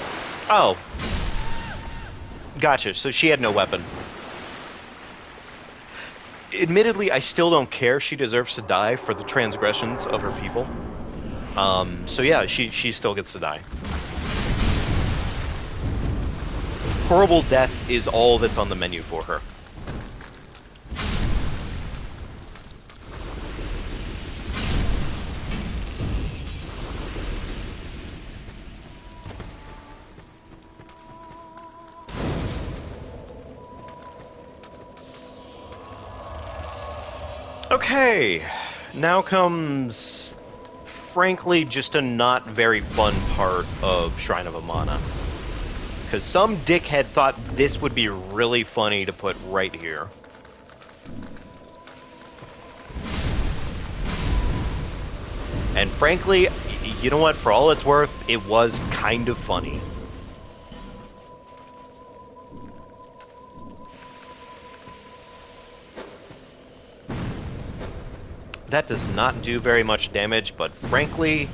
Oh. Gotcha, so she had no weapon. Admittedly, I still don't care. She deserves to die for the transgressions of her people. So yeah, she still gets to die. Horrible death is all that's on the menu for her. Okay, now comes, frankly, just a not very fun part of Shrine of Amana. Because some dickhead thought this would be really funny to put right here. And frankly, you know what, for all it's worth, it was kind of funny. That does not do very much damage, but frankly,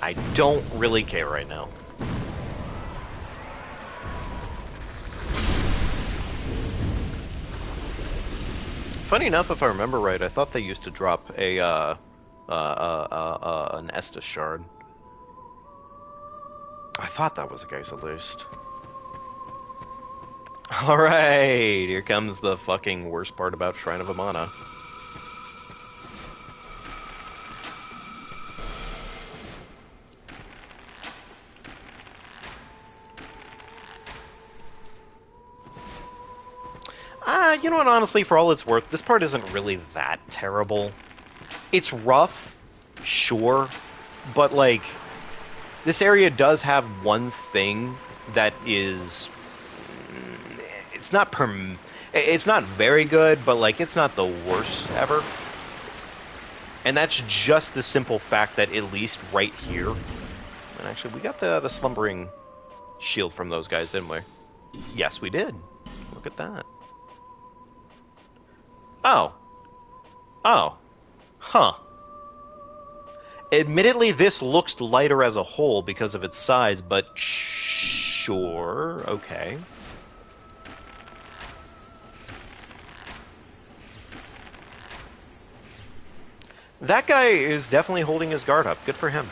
I don't really care right now. Funny enough, if I remember right, I thought they used to drop a an Estus shard. I thought that was the case at least. Alright, here comes the fucking worst part about Shrine of Amana. You know what, honestly, for all it's worth, this part isn't really that terrible. It's rough, sure, but, like, this area does have one thing that is... It's not very good, but, like, it's not the worst ever. And that's just the simple fact that at least right here... And actually, we got the slumbering shield from those guys, didn't we? Yes, we did. Look at that. Oh. Oh. Huh. Admittedly, this looks lighter as a whole because of its size, but sure, okay. That guy is definitely holding his guard up. Good for him.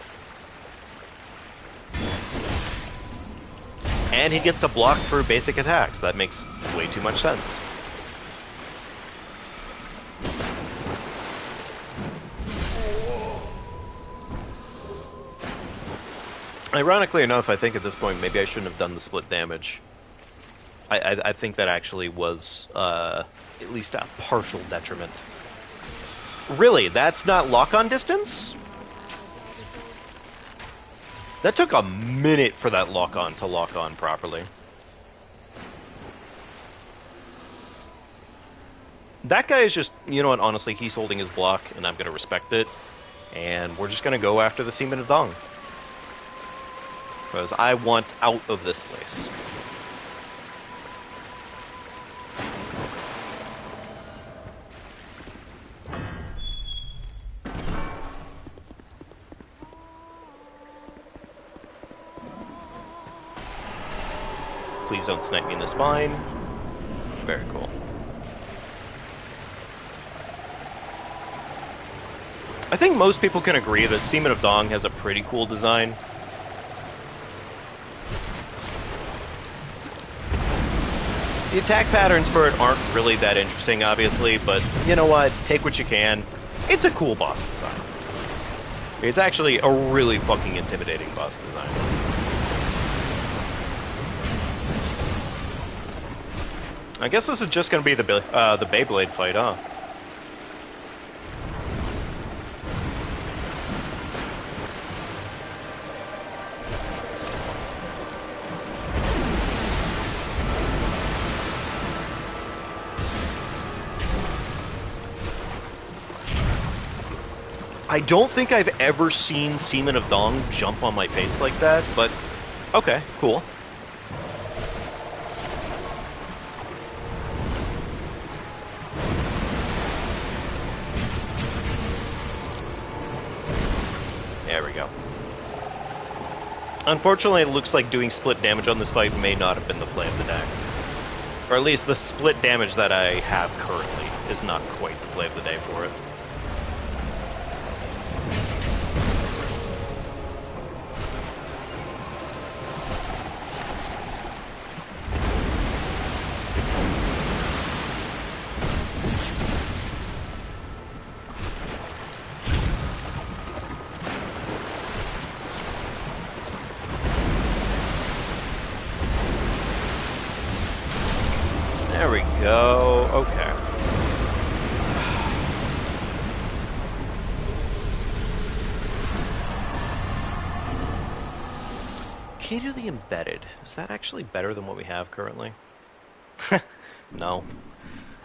And he gets to block through basic attacks. That makes way too much sense. Ironically enough, I think at this point maybe I shouldn't have done the split damage. I think that actually was at least a partial detriment. Really, that's not lock-on distance? That took a minute for that lock-on to lock on properly. That guy is just, you know what, honestly, he's holding his block, and I'm going to respect it. And we're just going to go after the Seaman of Dong. Because I want out of this place. Please don't snipe me in the spine. Very cool. I think most people can agree that Seaman of Dong has a pretty cool design. The attack patterns for it aren't really that interesting, obviously, but you know what? Take what you can. It's a cool boss design. It's actually a really fucking intimidating boss design. I guess this is just going to be the Beyblade fight, huh? I don't think I've ever seen Seaman of Dong jump on my face like that, but okay, cool. There we go. Unfortunately, it looks like doing split damage on this fight may not have been the play of the day. Or at least the split damage that I have currently is not quite the play of the day for it. There we go. Okay. Key to the embedded. Is that actually better than what we have currently? No.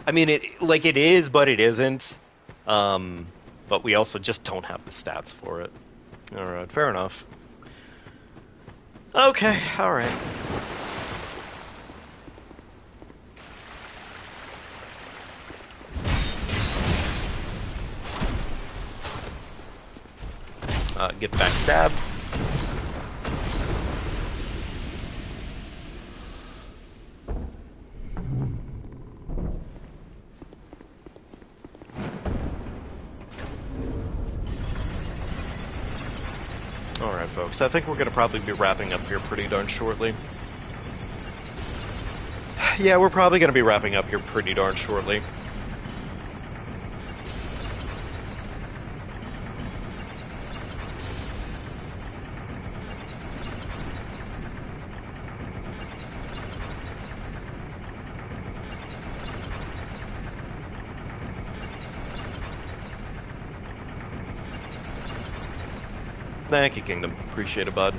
I mean, it is, but it isn't. But we also just don't have the stats for it. Alright, fair enough. Okay, alright. Get backstabbed. Alright, folks, I think we're going to probably be wrapping up here pretty darn shortly. Yeah, we're probably going to be wrapping up here pretty darn shortly. Thank you, Kingdom. Appreciate it, bud.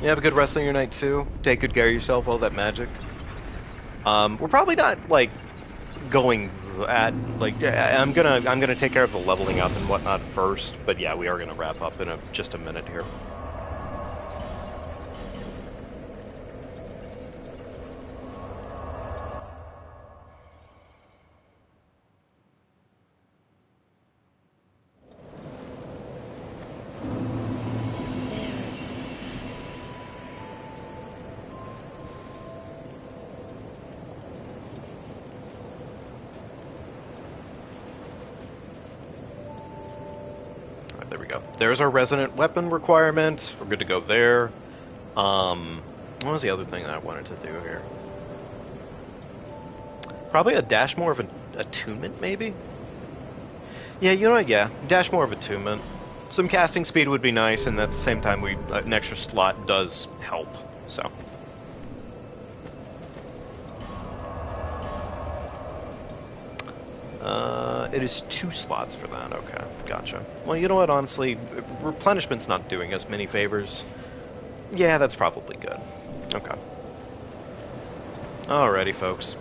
You have a good rest of your night, too. Take good care of yourself, all that magic. We're probably not, like, going at, like, I'm gonna take care of the leveling up and whatnot first, but yeah, we are gonna wrap up in just a minute here. There we go. There's our resonant weapon requirement. We're good to go there. What was the other thing that I wanted to do here? Probably a dash more of an attunement, maybe? Yeah, you know what? Yeah, dash more of attunement. Some casting speed would be nice, and at the same time, an extra slot does help, so. It is 2 slots for that. Okay, gotcha. Well, you know what, honestly, replenishment's not doing us many favors. Yeah, that's probably good. Okay. Alrighty, folks.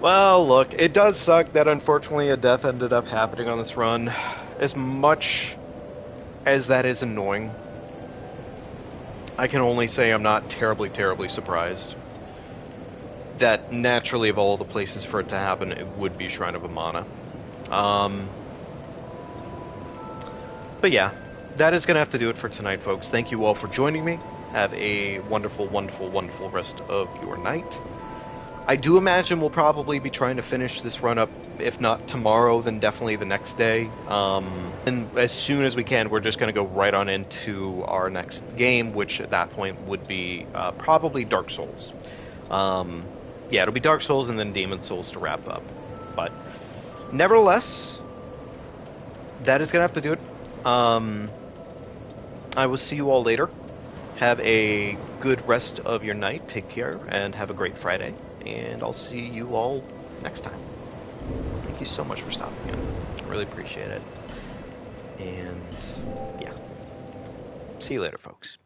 Well, look, it does suck that unfortunately a death ended up happening on this run. As much as that is annoying, I can only say I'm not terribly, terribly surprised. That naturally, of all the places for it to happen, it would be Shrine of Amana. But yeah, that is going to have to do it for tonight, folks. Thank you all for joining me. Have a wonderful, wonderful, wonderful rest of your night. I do imagine we'll probably be trying to finish this run up, if not tomorrow, then definitely the next day. And as soon as we can, we're just going to go right on into our next game, which at that point would be probably Dark Souls. Yeah, it'll be Dark Souls and then Demon Souls to wrap up. But nevertheless, that is going to have to do it. I will see you all later. Have a good rest of your night. Take care and have a great Friday. And I'll see you all next time. Thank you so much for stopping in. I really appreciate it. And yeah. See you later, folks.